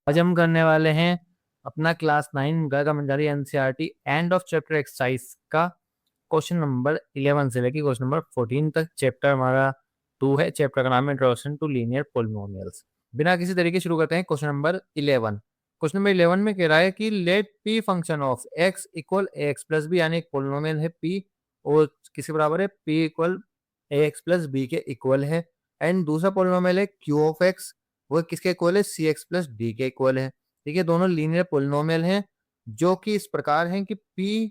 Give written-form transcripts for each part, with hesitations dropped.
आज हम करने वाले हैं अपना क्लास 9 गर्ग Manjari NCERT end of chapter exercise का क्वेश्चन नंबर 11 से लेकर क्वेश्चन नंबर 14 तक। चैप्टर हमारा 2 है। चैप्टर का नाम है इंट्रोडक्शन टू लीनियर पॉलिनोमियल्स। बिना किसी तरीके शुरू करते हैं क्वेश्चन नंबर 11। क्वेश्चन नंबर 11 में कह रहा है कि let P function of x equal a x plus b, यानी एक पॉलिनोमियल है पी और किसके बराबर है, P equal a x plus b के इक्वल है। एंड दूसरा पॉलिनोमियल है क्यू ऑफ एक्स, वो किसके इक्वल है, सी एक्स प्लस डी के इक्वल है। ठीक है, दोनों लीनियर पोलिनोमियल हैं जो कि इस प्रकार हैं कि P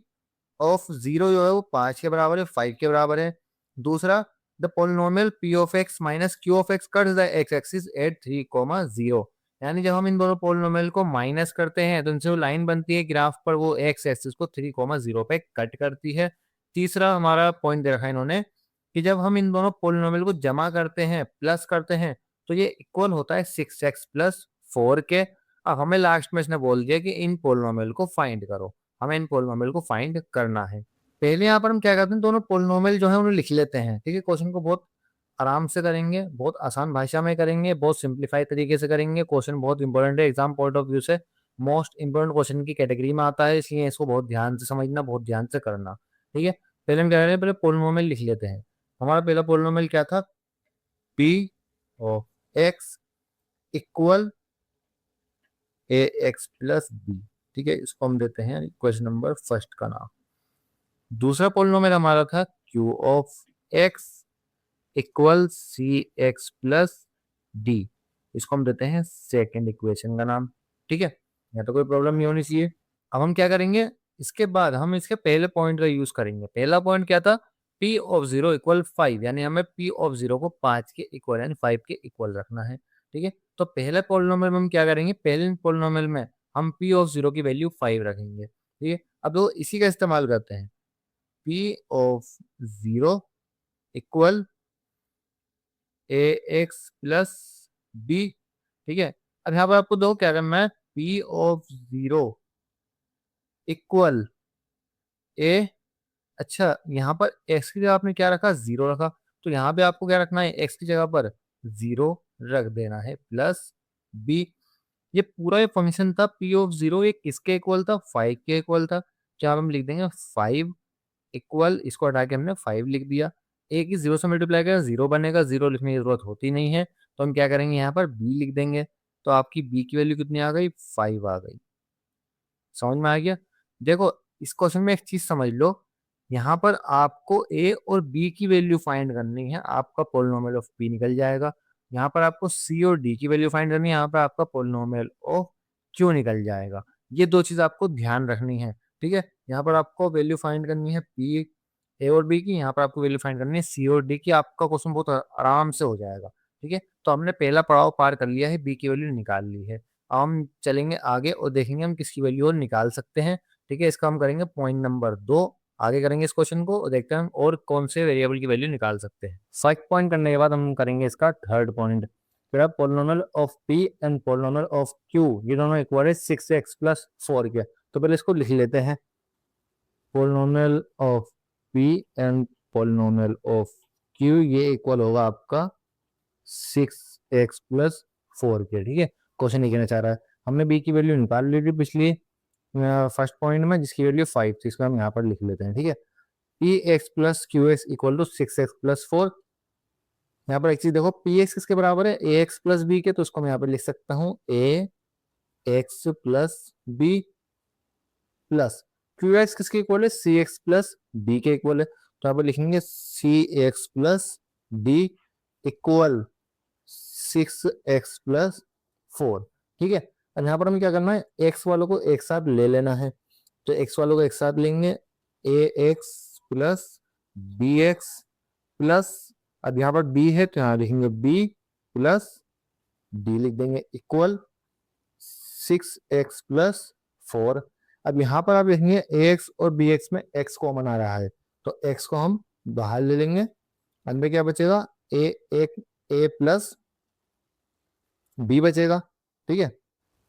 ऑफ 0 जो है वो 5 के बराबर है, 5 के बराबर है। दूसरा, the polynomial P of x minus Q of x cuts the x axis at 3,0, यानी जब हम इन दोनों पोलिनोमियल को माइनस करते हैं तो इनसे वो लाइन बनती है ग्राफ पर, वो x एक्सिस को 3,0 पे कट करती है। तीसरा हमारा पॉइंट दे रखा है इन्होंने कि जब हम इन दोनों पोलिनोमियल को जमा करते हैं, प्लस करते हैं, तो ये इक्वल होता है 6x प्लस 4 के। अब हमें लास्ट में इसने बोल दिया कि इन पोलिनोमियल को फाइंड करो, हमें इन पोलिनोमियल को फाइंड करना है। पहले यहाँ पर हम क्या करते हैं, दोनों पोलिनोमियल जो है उन्हें लिख लेते हैं। ठीक है, क्वेश्चन को बहुत आराम से करेंगे, बहुत आसान भाषा में करेंगे, बहुत सिंप्लीफाई तरीके से करेंगे। क्वेश्चन बहुत इंपॉर्टेंट है, एग्जाम पॉइंट ऑफ व्यू से मोस्ट इंपॉर्टेंट क्वेश्चन की कैटेगरी में आता है, इसलिए इसको बहुत ध्यान से समझना, बहुत ध्यान से करना। ठीक है, पहले हम क्या करें, पहले पोलिनोमियल लिख लेते हैं। हमारा पहला पोलिनोमियल क्या था, P of x equal a x plus b. ठीक है, इसको हम देते हैं क्वेश्चन नंबर फर्स्ट का नाम। दूसरा पोलिनोमियल हमारा था Q of x equal c x plus d, इसको हम देते हैं सेकेंड इक्वेशन का नाम। ठीक है, यहाँ तो कोई प्रॉब्लम नहीं होनी चाहिए। अब हम क्या करेंगे, इसके बाद हम इसके पहले पॉइंट का यूज करेंगे। पहला पॉइंट क्या था, P ऑफ 0 इक्वल 5, यानी हमें P ऑफ 0 को 5 के इक्वल यानी 5 के इक्वल रखना है। ठीक है, तो पहले पोलिनोमियल में हम क्या करेंगे, पहले पोलिनोमियल में हम P ऑफ 0 की वैल्यू 5 रखेंगे। ठीक है, अब तो इसी का इस्तेमाल करते हैं, P of 0 equal a x plus b. ठीक है, अब यहाँ पर आपको दो क्या करना है, P ऑफ 0 इक्वल ए, अच्छा यहाँ पर x की जगह आपने क्या रखा, 0 रखा, तो यहाँ पे आपको क्या रखना है, x की जगह पर 0 रख देना है, प्लस b। ये पूरा ये फंक्शन था P ऑफ 0, ये किसके इक्वल था, 5 के इक्वल था। क्या हम लिख देंगे 5 इक्वल, इसको हटा के हमने 5 लिख दिया। ए की 0 से मल्टीप्लाई करें 0 बनेगा, 0 लिखने की जरूरत होती नहीं है, तो हम क्या करेंगे, यहाँ पर b लिख देंगे। तो आपकी b की वैल्यू कितनी आ गई, 5 आ गई। समझ में आ गया। देखो, इस क्वेश्चन में एक चीज समझ लो, यहाँ पर आपको a और b की वैल्यू फाइंड करनी है, आपका पोलिनोमियल ऑफ p निकल जाएगा। यहाँ पर आपको c और d की वैल्यू फाइंड करनी है, यहाँ पर आपका पोलिनोमियल ऑफ q निकल जाएगा। ये दो चीज आपको ध्यान रखनी है। ठीक है, यहाँ पर आपको वैल्यू फाइंड करनी है p a और b की, यहाँ पर आपको वैल्यू फाइंड करनी है c और d की। आपका क्वेश्चन बहुत आराम से हो जाएगा। ठीक है, तो हमने पहला पड़ाव पार कर लिया है, b की वैल्यू निकाल ली है। अब हम चलेंगे आगे और देखेंगे हम किसकी वैल्यू और निकाल सकते हैं। ठीक है, इसका हम करेंगे पॉइंट नंबर 2, आगे करेंगे इस क्वेश्चन को और देखते हैं हम और कौन से वेरिएबल की वैल्यू निकाल सकते हैं। फर्स्ट पॉइंट करने के बाद हम करेंगे इसका थर्ड पॉइंट। फिर polynomial of P and polynomial of Q, ये दोनों इक्वल है 6x प्लस 4 के। तो पहले इसको लिख लेते हैं, polynomial of P and polynomial of Q, ये इक्वल होगा आपका 6x प्लस 4 के। ठीक है, क्वेश्चन ये कहना चाह रहा है, हमने b की वैल्यू निकाल ली थी पिछली फर्स्ट पॉइंट में, जिसकी वैल्यू 5 थी, इसको हम यहाँ पर लिख लेते हैं। ठीक है, P x plus Q x equal two 6x plus 4। यहाँ पर एक चीज देखो, पी एक्स किसके बराबर है, ए एक्स प्लस बी के, तो उसको मैं यहाँ पर लिख सकता हूँ a x plus b plus Q x किसके इक्वल है, सी एक्स प्लस डी के इक्वल है, तो यहाँ पर लिखेंगे c x plus d equal 6x plus 4। ठीक है, और यहाँ पर हमें क्या करना है, x वालों को एक साथ ले लेना है, तो x वालों को एक साथ लेंगे, a x plus b x plus, अब यहाँ पर b है तो यहाँ लिखेंगे b प्लस d लिख देंगे इक्वल 6x प्लस 4। अब यहाँ पर आप लिखेंगे ax और bx में x कॉमन आ रहा है, तो x को हम बाहर ले लेंगे, अंदर क्या बचेगा, a प्लस b बचेगा। ठीक है,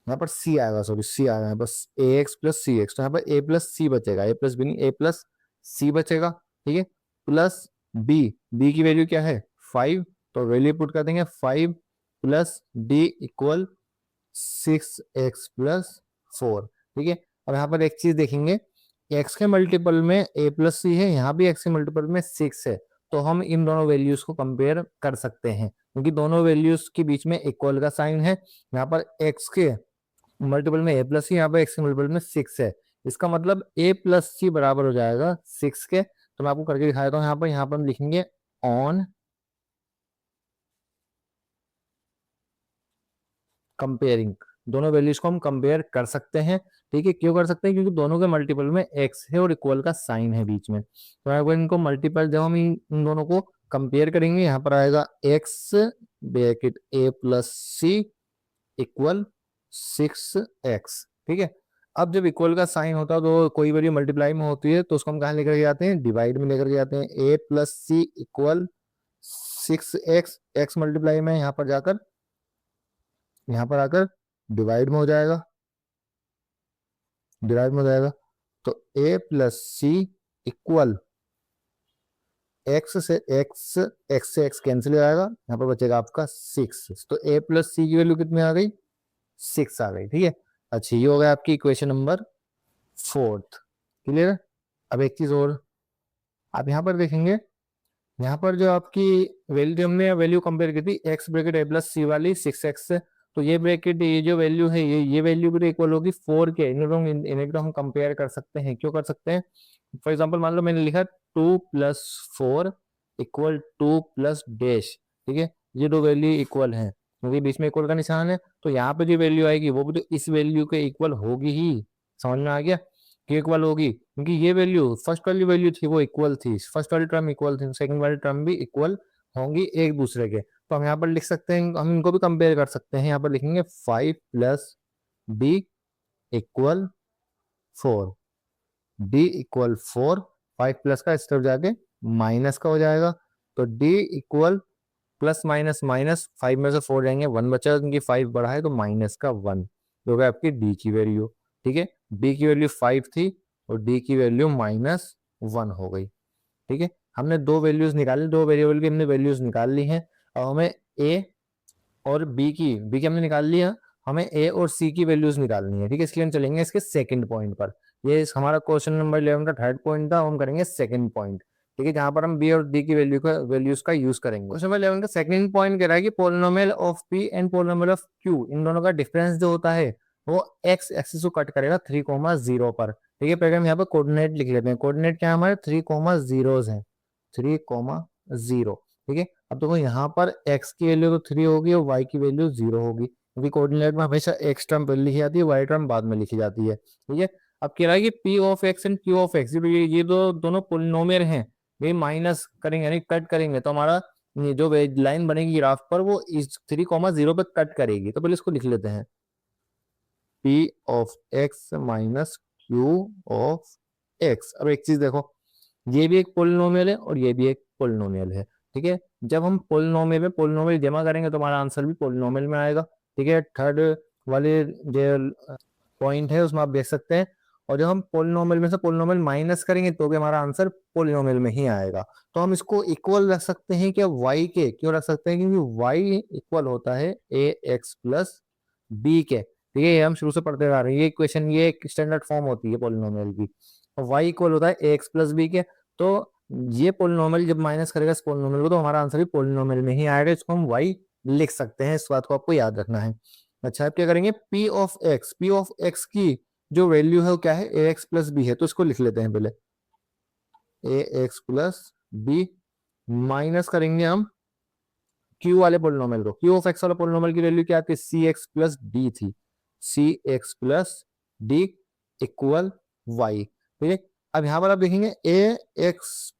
यहाँ पर c आएगा, सॉरी c आएगा, यहाँ बस ए एक्स प्लस सी एक्स, तो यहाँ पर a प्लस सी बचेगा, a प्लस बी नहीं, a प्लस सी बचेगा। ठीक है, प्लस b की वैल्यू क्या है 5, तो वैल्यू पुट कर देंगे 5 plus d equal 6x plus 4। ठीक है, अब यहाँ पर एक चीज देखेंगे, x के मल्टीपल में a प्लस सी है, यहाँ भी x के मल्टीपल में 6 है, तो हम इन दोनों वैल्यूज को कंपेयर कर सकते हैं क्योंकि दोनों वैल्यूज के बीच में इक्वल का साइन है। यहाँ पर x के मल्टीपल में a प्लस सी, यहाँ पर x के मल्टीपल में 6 है, इसका मतलब a प्लस सी बराबर हो जाएगा 6 के। तो मैं आपको करके दिखा देता हूँ, यहाँ पर हम लिखेंगे ऑन कंपेयरिंग, दोनों वैल्यूज को हम कंपेयर कर सकते हैं। ठीक है, क्यों कर सकते हैं, क्योंकि दोनों के मल्टीपल में x है और इक्वल का साइन है बीच में। तो अगर इनको मल्टीपल, जब हम इन दोनों को कंपेयर करेंगे, यहाँ पर आएगा x bracket a plus c equal 6x। ठीक है, अब जब इक्वल का साइन होता है तो कोई वैल्यू मल्टीप्लाई में होती है तो उसको हम कहाँ लेकर के जाते हैं, डिवाइड में लेकर के जाते हैं। a plus c equal 6x, x multiply में यहाँ पर आकर डिवाइड में हो जाएगा, डिवाइड में हो जाएगा। तो a plus c equal x से x कैंसिल हो जाएगा, यहाँ पर बचेगा आपका 6। तो a प्लस सी की वैल्यू कितनी आ गई, 6 आ गई। ठीक है, अच्छा ये हो गया आपकी इक्वेशन नंबर 4। क्लियर। अब एक चीज और आप यहाँ पर देखेंगे, यहाँ पर जो आपकी वैल्यू, हमने वैल्यू कंपेयर की थी x ब्रैकेट a प्लस सी वाली 6x से, तो ये ब्रैकेट, ये जो वैल्यू है, ये वैल्यू भी इक्वल होगी 4 के। इन्हें तो हम कंपेयर कर सकते हैं, क्यों कर सकते हैं, फॉर एग्जांपल मान लो मैंने लिखा 2 प्लस 4 इक्वल 2 प्लस डैश। ठीक है, ये दो वैल्यू इक्वल है क्योंकि बीच में इक्वल का निशान है, तो यहाँ पे जो वैल्यू आएगी वो भी तो इस वैल्यू के इक्वल होगी ही। समझ में आ गया, कि इक्वल होगी क्योंकि ये वैल्यू फर्स्ट वाली वैल्यू थी वो इक्वल थी, फर्स्ट वाली टर्म इक्वल थी, सेकंड वाली टर्म भी इक्वल होंगी एक दूसरे के। तो हम यहाँ पर लिख सकते हैं, हम इनको भी कंपेयर कर सकते हैं। यहाँ पर लिखेंगे 5 plus d equal 4, d equal 4, 5 plus का इस तरफ जाके माइनस का हो जाएगा, तो d equal plus minus minus, 5 में से 4 जाएंगे 1 बचा, क्योंकि 5 बड़ा है तो माइनस का 1 जो है आपकी d की वैल्यू। ठीक है, d की वैल्यू 5 थी और d की वैल्यू -1 हो गई। ठीक है, हमने दो वैल्यूज निकाली, दो वेरिएबल की हमने वैल्यूज निकाल ली हैं। अब हमें a और b की हमने निकाल लिया, हमें a और c की वैल्यूज निकालनी है। ठीक है, इसलिए हम चलेंगे इसके सेकंड पॉइंट पर। ये हमारा क्वेश्चन नंबर 11 का थर्ड पॉइंट था, हम करेंगे सेकंड पॉइंट। ठीक है, जहां पर हम b और d की वैल्यूज का यूज करेंगे। क्वेश्चन नंबर 11 का सेकंड पॉइंट कह रहा है कि polynomial of p and polynomial of q, इन दोनों का डिफरेंस जो होता है वो x एक्सिस को कट करेगा 3,0 पर। ठीक है, पहले हम यहाँ पर कोऑर्डिनेट लिख लेते हैं। कोऑर्डिनेट क्या है हमारे, 3,0 है, 3,0। ठीक है, अब देखो यहाँ पर x की वैल्यू तो 3 होगी और y की वैल्यू 0 होगी, क्योंकि कोऑर्डिनेट में हमेशा x टर्म पहले लिखी जाती है, y टर्म बाद में लिखी जाती है। ठीक है, अब कह रहा है कि p of x and q of x, ये दो दोनों पोलिनोमियल हैं, ये माइनस करेंगे यानी कट करेंगे, तो हमारा ये जो लाइन बनेगी ग्राफ पर वो इस 3,0 पे कट करेगी। तो पहले इसको लिख लेते हैं, p of x minus q of x। अब एक चीज देखो, ये भी एक पोलिनोमियल है और ये भी एक पोलिनोमियल है। ठीक है, जब हम पोलिनोमियल में पोलिनोमियल जमा करेंगे तो हमारा आंसर भी पोलिनोमियल में आएगा। ठीक है, थर्ड वाले जो पॉइंट है उसमें आप देख सकते हैं। और जब हम पोलिनोमियल में से पोलिनोमियल माइनस करेंगे तो भी हमारा आंसर पोलिनोमियल में ही आएगा। तो हम इसको इक्वल रख सकते हैं क्या y के, क्यों रख सकते हैं, क्योंकि y इक्वल होता है ax प्लस b के। ठीक है, ये हम शुरू से पढ़ते आ रहे हैं, ये इक्वेशन, ये एक स्टैंडर्ड फॉर्म होती है पोलिनोमियल की। और y इक्वल होता है ax प्लस b के। तो ये पोलिनोमियल जब माइनस करेगा इस पोलिनोमियल को तो हमारा आंसर भी पोलिनोमियल में ही आएगा, इसको हम y लिख सकते हैं। इस बात को आपको याद रखना है। अच्छा, आप क्या करेंगे, p ऑफ x की जो वैल्यू है वो क्या है, ax प्लस b है, तो इसको लिख लेते हैं पहले, ax प्लस b माइनस करेंगे हम q वाले पोलिनोमियल को। q ऑफ x वाले पोलिनोमियल की वैल्यू क्या थी, cx प्लस d थी, cx plus d equal y। ठीक है, अब यहाँ पर आप देखेंगे ax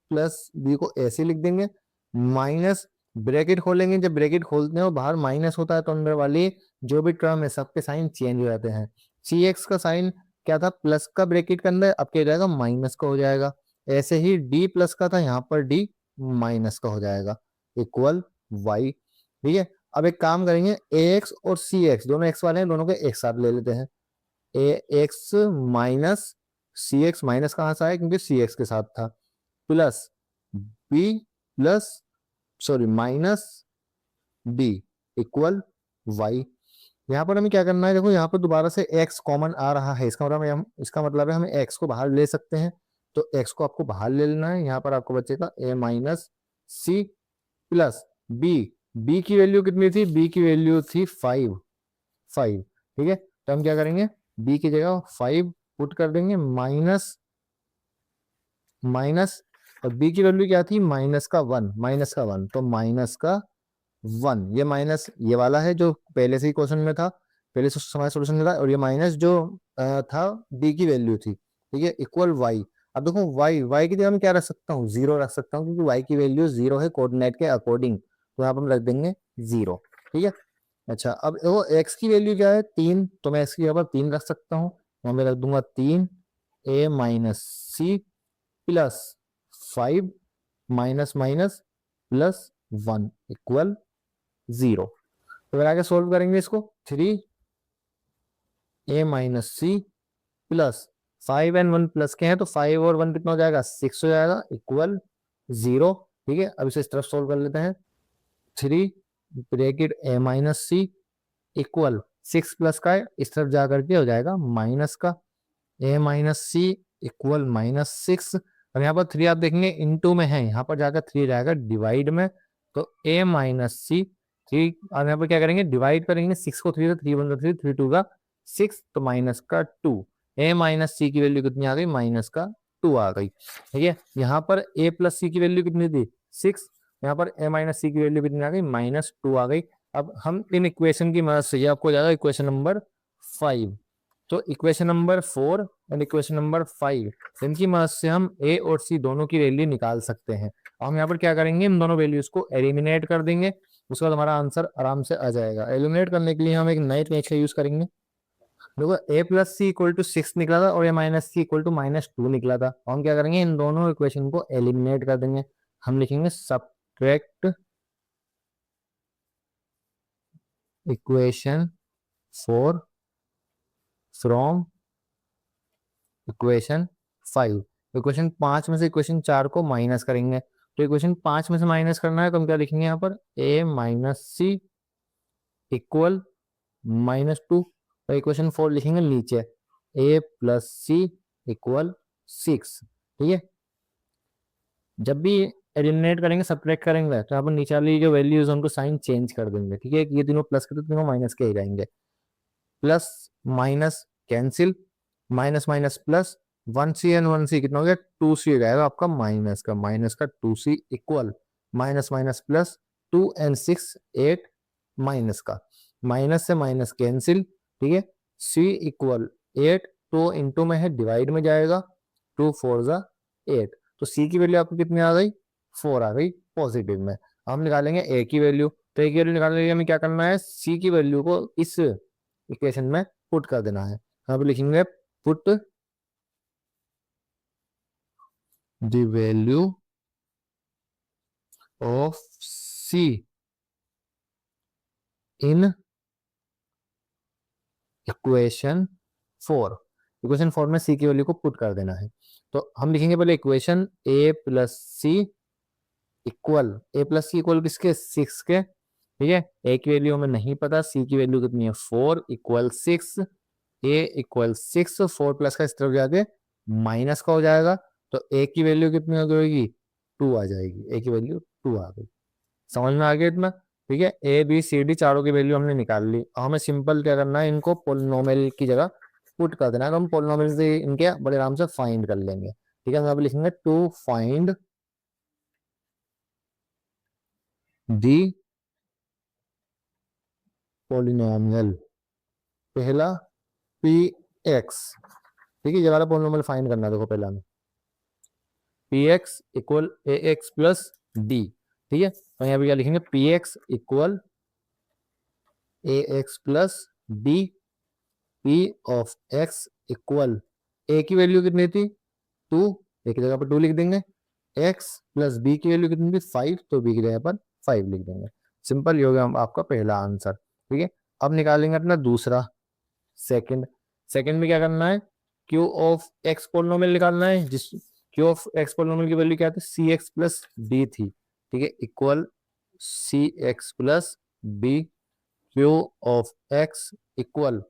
प्लस b को ऐसे लिख देंगे, माइनस ब्रैकेट खोलेंगे, जब ब्रैकेट खोलते हैं और बाहर माइनस होता है तो अंदर वाली जो भी टर्म है सबके साइन चेंज हो जाते हैं। cx का साइन क्या था, प्लस का ब्रैकेट के अंदर, अब क्या जाएगा, माइनस का हो जाएगा। ऐसे ही d प्लस का था, यहाँ पर d माइनस का हो जाएगा, इक्वल y। ठीक है, अब एक काम करेंगे, ax और cx दोनों x वाले हैं, दोनों को एक साथ ले लेते हैं। ax माइनस cx, माइनस कहाँ से आया, क्योंकि cx के साथ था, plus b plus sorry minus d equal y। यहाँ पर हमें क्या करना है, देखो यहाँ पर दोबारा से x कॉमन आ रहा है, इसका मतलब है हम x को बाहर ले सकते हैं। तो x को आपको बाहर ले लेना है। यहाँ पर आपको बचेगा a minus c plus b। b की वैल्यू कितनी थी, b की वैल्यू थी 5। ठीक है, तो हम क्या करेंगे, b की जगह 5 पुट कर देंगे, माइनस माइनस, और b की वैल्यू क्या थी, माइनस का 1, तो माइनस का 1, ये माइनस ये वाला है जो पहले से ही क्वेश्चन में था, पहले से हमारे सोल्यूशन में था, और ये माइनस जो था d की वैल्यू थी, ठीक है, इक्वल y। अब देखो y की जगह मैं क्या रख सकता हूँ, 0 रख सकता हूँ, क्योंकि y की वैल्यू 0 है कोऑर्डिनेट के अकॉर्डिंग, तो यहाँ पर हम रख देंगे 0। ठीक है, अच्छा अब देखो x की वैल्यू क्या है, 3, तो मैं x की जगह पर 3 रख सकता हूँ, वहां मैं रख दूंगा 3 a minus c plus 5 minus minus plus 1 equal 0। तो फिर आगे सोल्व करेंगे इसको, 3 a minus c plus 5 and 1 plus के हैं, तो 5 और 1 कितना हो जाएगा, 6 हो जाएगा, इक्वल 0। ठीक है, अब इसे इस तरफ सोल्व कर लेते हैं, 3 bracket a minus c equal 6 plus का है, इस तरफ जा करके हो जाएगा माइनस का, a माइनस सी इक्वल -6। और यहाँ पर 3 आप देखेंगे इनटू में है, यहाँ पर जाकर 3 जाएगा डिवाइड में, तो a माइनस सी 3, और यहाँ पर क्या करेंगे, डिवाइड करेंगे 6 को 3 से, 3 1 3 3 2 का 6, तो माइनस का 2। a माइनस सी की वैल्यू कितनी आ गई, माइनस का 2 आ गई। ठीक है, यहाँ पर a प्लस सी की वैल्यू कितनी थी, 6, यहाँ पर a माइनस सी की वैल्यू कितनी आ गई, -2 आ गई। अब हम इन इक्वेशन की मदद से, ये आपको जाएगा इक्वेशन नंबर 5, तो equation number 4 and equation number 5, इनकी मदद से हम a और c दोनों की वैल्यू निकाल सकते हैं। हम यहाँ पर क्या करेंगे, इन दोनों वैल्यूज को एलिमिनेट कर देंगे, उसके बाद हमारा आंसर आराम से आ जाएगा। एलिमिनेट करने के लिए हम एक नए पेज का यूज करेंगे। देखो a plus c equal to 6 निकला था, और a minus c equal to -2 निकला था। हम क्या करेंगे, इन दोनों इक्वेशन को एलिमिनेट कर देंगे। हम लिखेंगे subtract equation 4 from equation 5। Equation 5 में से इक्वेशन 4 को माइनस करेंगे, तो इक्वेशन 5 में से माइनस करना है, तो हम क्या लिखेंगे यहाँ पर, a माइनस सी इक्वल -2, और इक्वेशन 4 लिखेंगे नीचे, a प्लस सी इक्वल 6। ठीक है, जब भी एलिमिनेट करेंगे, सब्ट्रैक्ट करेंगे, तो यहाँ पर नीचे वाली जो वैल्यूज उनको साइन चेंज कर देंगे। ठीक है, ये तीनों प्लस के तो तीनों माइनस के ही जाएंगे, plus minus cancel, minus minus plus, 1c and 1c कितना हो गया, 2c हो जाएगा आपका, माइनस का 2c equal minus minus plus, 2 and 6 8, minus का, माइनस से माइनस कैंसिल। ठीक है, c इक्वल 8, तो इंटू में है डिवाइड में जाएगा, 2 4 जा 8, तो c की वैल्यू आपको कितनी आ गई, 4 आ गई पॉजिटिव में। हम निकालेंगे a की वैल्यू, तो a की वैल्यू निकालने के लिए हमें क्या करना है, c की वैल्यू को इस इक्वेशन में पुट कर देना है। यहाँ पे लिखेंगे put the value of c in equation 4। Equation 4 में सी की वैल्यू को पुट कर देना है, तो हम लिखेंगे पहले equation a plus c equal, a plus c equal किसके, 6 के। ठीक है, ए की वैल्यू हमें नहीं पता, सी की वैल्यू कितनी है, 4 इक्वल 6, ए इक्वल 6, 4 प्लस का इस तरफ जाके माइनस का हो जाएगा, तो ए की वैल्यू कितनी हो जाएगी, 2 आ जाएगी, ए की वैल्यू 2 आ गई। समझ में आ गया इतना। ठीक है, ए बी सी डी चारों की वैल्यू हमने निकाल ली। अब हमें सिंपल क्या करना है, इनको पोलिनोमियल की जगह पुट कर देना है, तो हम पोलिनोमियल से इनके बड़े आराम से फाइंड कर लेंगे। ठीक है, हम यहाँ पे लिखेंगे टू फाइंड दी पोलिनोमियल, पहला पी एक्स। ठीक है, ये वाला पोलिनोमियल फाइंड करना है। देखो पहला हमें p x equal a x plus d. ठीक है, तो यहाँ पे क्या लिखेंगे, p x equal a x plus d, p of x equal, a की वैल्यू कितनी थी, 2, ए की जगह पर 2 लिख देंगे, एक्स प्लस बी की वैल्यू कितनी थी, 5, तो बी की जगह पर 5 लिख देंगे। सिंपल, ये हो गया आपका पहला आंसर। ठीक है, अब निकालेंगे अपना दूसरा, सेकंड। सेकंड में क्या करना है, क्यू ऑफ एक्स पोलिनोमियल निकालना है, जिस क्यू ऑफ एक्स पोलिनोमियल की वैल्यू क्या थी, सी एक्स प्लस डी थी। ठीक है, equal c x plus b, Q of x equal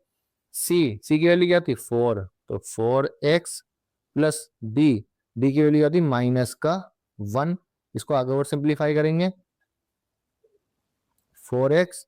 c की वैल्यू क्या थी 4, तो 4x प्लस डी की वैल्यू क्या थी माइनस का 1। इसको आगे और सिंप्लीफाई करेंगे 4x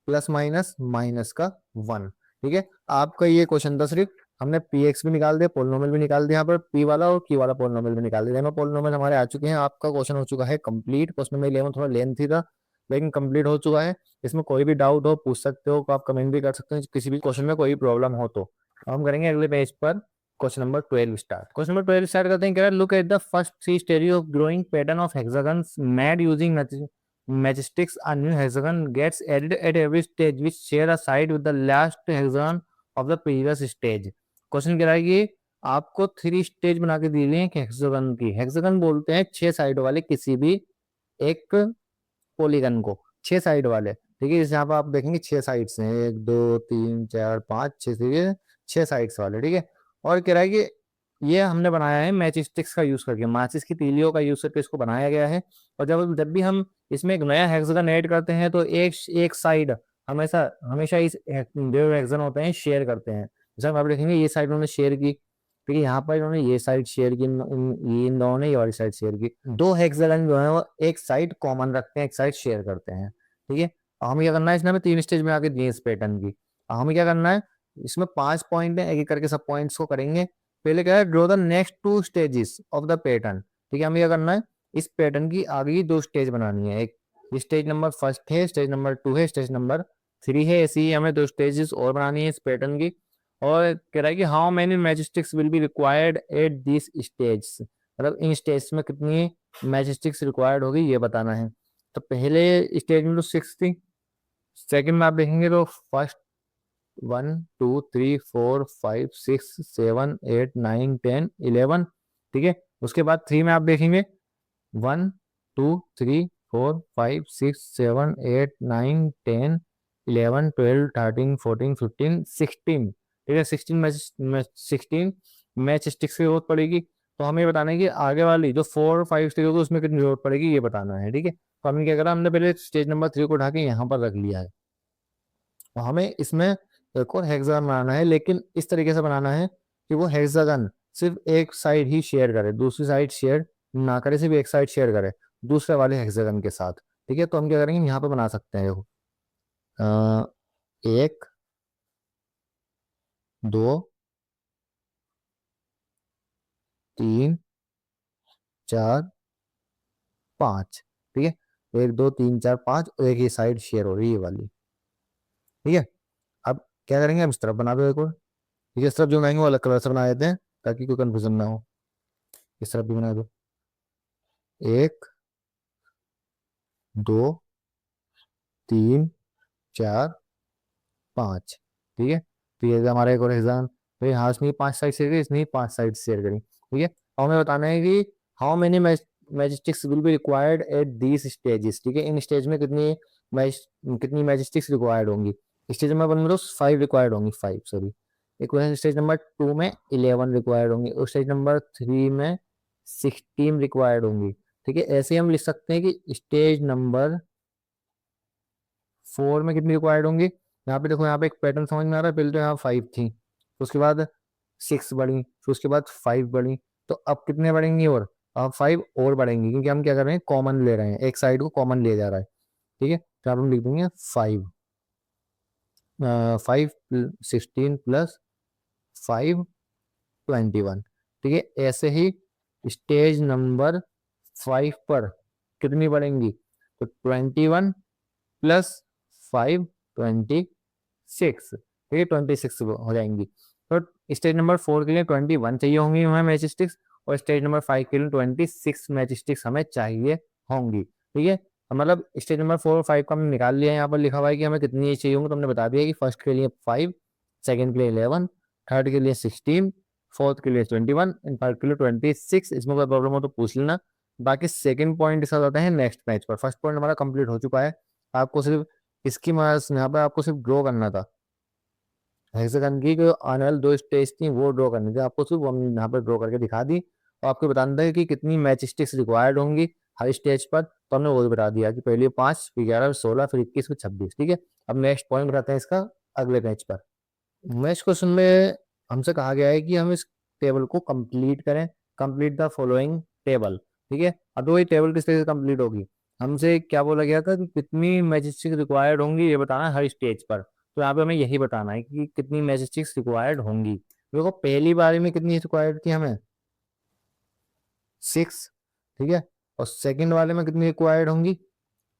प्लस माइनस माइनस का 1। ठीक है, आपका ये क्वेश्चन था सिर्फ हमने px भी निकाल दिया, पोलिनोमियल भी निकाल दिया, यहाँ पर p वाला और q वाला पोलिनोमियल भी निकाल दिया। दोनों पोलिनोमियल हमारे आ चुके हैं। आपका क्वेश्चन हो चुका है कंप्लीट। क्वेश्चन नंबर 11 थोड़ा लेंथी था लेकिन कंप्लीट हो चुका है। इसमें कोई भी डाउट हो पूछ सकते हो, आप कमेंट भी कर सकते हैं किसी भी क्वेश्चन में कोई प्रॉब्लम हो तो। हम करेंगे अगले पेज पर question number 12 start. Question number 12 start करते हैं। कह रहा है look at the first 3 stage of growing pattern of hexagons made using matchsticks. A new hexagon gets added at every stage which share a side with the last hexagon of the previous stage. Question कह रहा है कि आपको 3 stage बना के दी है hexagon की। Hexagon बोलते हैं 6 साइड वाले किसी भी एक पॉलीगन को, 6 साइड वाले। ठीक है, जैसे यहाँ पर आप देखेंगे 6 साइड्स हैं, 1 2 3 4 5 6, 6 साइड्स वाले। ठीक है, और कह रहा है कि ये हमने बनाया है मैच स्टिक्स का यूज करके, माचिस की तीलियों का यूज करके इसको बनाया गया है। और जब जब भी हम इसमें एक नया हेक्सागन ऐड करते हैं तो एक साइड हमेशा हमेशा इस जो हेक्सागन होते हैं शेयर करते हैं। जैसे आप देखेंगे ये साइड उन्होंने शेयर की, ठीक है, यहाँ पर इन्होंने ये साइड शेयर की, इन दोनों ने ये वाली साइड शेयर की। 2 हेक्सागन जो है वो एक साइड कॉमन रखते हैं, एक साइड शेयर करते हैं। ठीक है, हमें क्या करना है, इसने हमें 3 स्टेज में आके दिए इस पैटर्न की। हमें क्या करना है, इसमें 5 पॉइंट है, एक एक करके सब पॉइंट्स को करेंगे। पहले क्या है, draw the next 2 stages of the pattern. ठीक है, हमें क्या करना है, इस पैटर्न की आगे की 2 स्टेज बनानी है। एक स्टेज नंबर 1 है, स्टेज नंबर 2 है, स्टेज नंबर 3 है। ऐसी ही हमें 2 स्टेजेस और बनानी है इस पैटर्न की। और कह रहा है कि how many matchsticks will be required at this stage, मतलब इन स्टेज में कितनी मैजिस्टिक्स रिक्वायर्ड होगी ये बताना है। तो पहले स्टेज में तो 6 थी, सेकंड में आप देखेंगे तो फर्स्ट 1 2 3 4 5 6 7 8 9 10 11। ठीक है, उसके बाद 3 में आप देखेंगे 1 2 3 4 5 6 7 8 9 10 11 12 13 14 15 16। ठीक है, 16 मैच स्टिक्स की जरूरत पड़ेगी। तो हमें ये बताना है कि आगे वाली जो 4 5 स्टेज होगी उसमें कितनी जरूरत पड़ेगी ये बताना है। ठीक है, तो हमने क्या करा, हमने पहले स्टेज नंबर 3 को उठा के यहाँ पर रख लिया है। तो हमें इसमें एक और हेक्सागन बनाना है, लेकिन इस तरीके से बनाना है कि वो हेक्सागन सिर्फ एक साइड ही शेयर करे, दूसरी साइड शेयर ना करे, सिर्फ एक साइड शेयर करे दूसरे वाले हेक्सागन के साथ। ठीक है, तो हम क्या करेंगे, यहाँ पे बना सकते हैं। 1 2 3 4 5। ठीक है, 1 2 3 4 5 और एक ही साइड शेयर हो रही है ये वाली। ठीक है, अब क्या करेंगे, हम इस तरफ बना दो एक और। ठीक है, इस तरफ जो बनाएंगे वो अलग कलर से बना देते हैं ताकि कोई कंफ्यूजन ना हो। इस तरफ भी बना दो, 1 2 3 4 5। ठीक है, तो ये हमारा एक और एग्जाम। तो यहाँ इसने 5 साइड शेयर करी, इसने 5 साइड शेयर करी। ठीक है, और हमें बताना है कि how many matchsticks will be required at these stages. ठीक है, इन स्टेज में कितनी मैजिस्टिक्स रिक्वायर्ड होंगी। स्टेज नंबर 1 में तो 5 रिक्वायर्ड होंगी, 5 सॉरी। एक स्टेज नंबर 2 में 11 रिक्वायर्ड होंगी और स्टेज नंबर 3 में 16 रिक्वायर्ड होंगी। ठीक है, ऐसे हम लिख सकते हैं कि स्टेज नंबर 4 में कितनी रिक्वायर्ड होंगी। यहाँ पे देखो, यहाँ पे एक पैटर्न समझ में आ रहा है। पहले तो यहाँ 5 थी, तो उसके बाद 6 बढ़ी, फिर उसके बाद 5 बढ़ी, तो अब कितने बढ़ेंगी, और अब 5 और बढ़ेंगी, क्योंकि हम क्या कर रहे हैं, कॉमन ले रहे हैं, एक साइड को कॉमन ले जा रहा है। ठीक है, तो आप हम लिख देंगे 5 5 16 प्लस 5 21। ठीक है, ऐसे ही स्टेज नंबर 5 पर कितनी बढ़ेंगी, तो 21 प्लस 5 26। ठीक है, 26 हो जाएंगी। तो स्टेज नंबर 4 के लिए 21 चाहिए होंगी हमें मैच स्टिक्स, और स्टेज नंबर 5 के लिए 26 मैच स्टिक्स हमें चाहिए होंगी। ठीक है, मतलब स्टेज नंबर 4 और 5 का हमने निकाल लिया है। यहाँ पर लिखा हुआ है कि हमें कितनी चाहिए होंगी, तो हमने बता दिया कि फर्स्ट के लिए 5, सेकंड के लिए 11, थर्ड के लिए 16, फोर्थ के लिए 21 एंड थर्ड के लिए 26। इसमें कोई प्रॉब्लम हो तो पूछ लेना। बाकी सेकंड पॉइंट इस जाता है नेक्स्ट पेज पर। फर्स्ट पॉइंट हमारा कंप्लीट हो चुका है। आपको सिर्फ इसकी यहाँ पे आपको सिर्फ ड्रॉ करना था, हेक्सागन की जो आने वाली 2 स्टेज थी वो ड्रॉ करनी थी आपको, सिर्फ हम यहाँ पर ड्रॉ करके दिखा दी। और आपको बताना था कि कितनी मैच स्टिक्स रिक्वायर्ड होंगी, हर स्टेज पर, तो हमने वो भी बता दिया कि पहले 5, फिर 11, फिर 16, फिर 21, फिर 26। ठीक है, अब नेक्स्ट पॉइंट बताते हैं इसका अगले पेज पर। नेक्स्ट क्वेश्चन में हमसे कहा गया है कि हम इस टेबल को कंप्लीट करें, कंप्लीट द फॉलोइंग टेबल। ठीक है, अब वही टेबल किस तरीके से कंप्लीट होगी, हमसे क्या बोला गया था कि कितनी मैजिस्टिक्स रिक्वायर्ड होंगी ये बताना है हर स्टेज पर। तो यहाँ पे हमें यही बताना है कि कितनी मैजिस्टिक्स रिक्वायर्ड होंगी। देखो पहली बारी में कितनी रिक्वायर्ड थी हमें, 6। ठीक है, और सेकंड वाले में कितनी रिक्वायर्ड होंगी,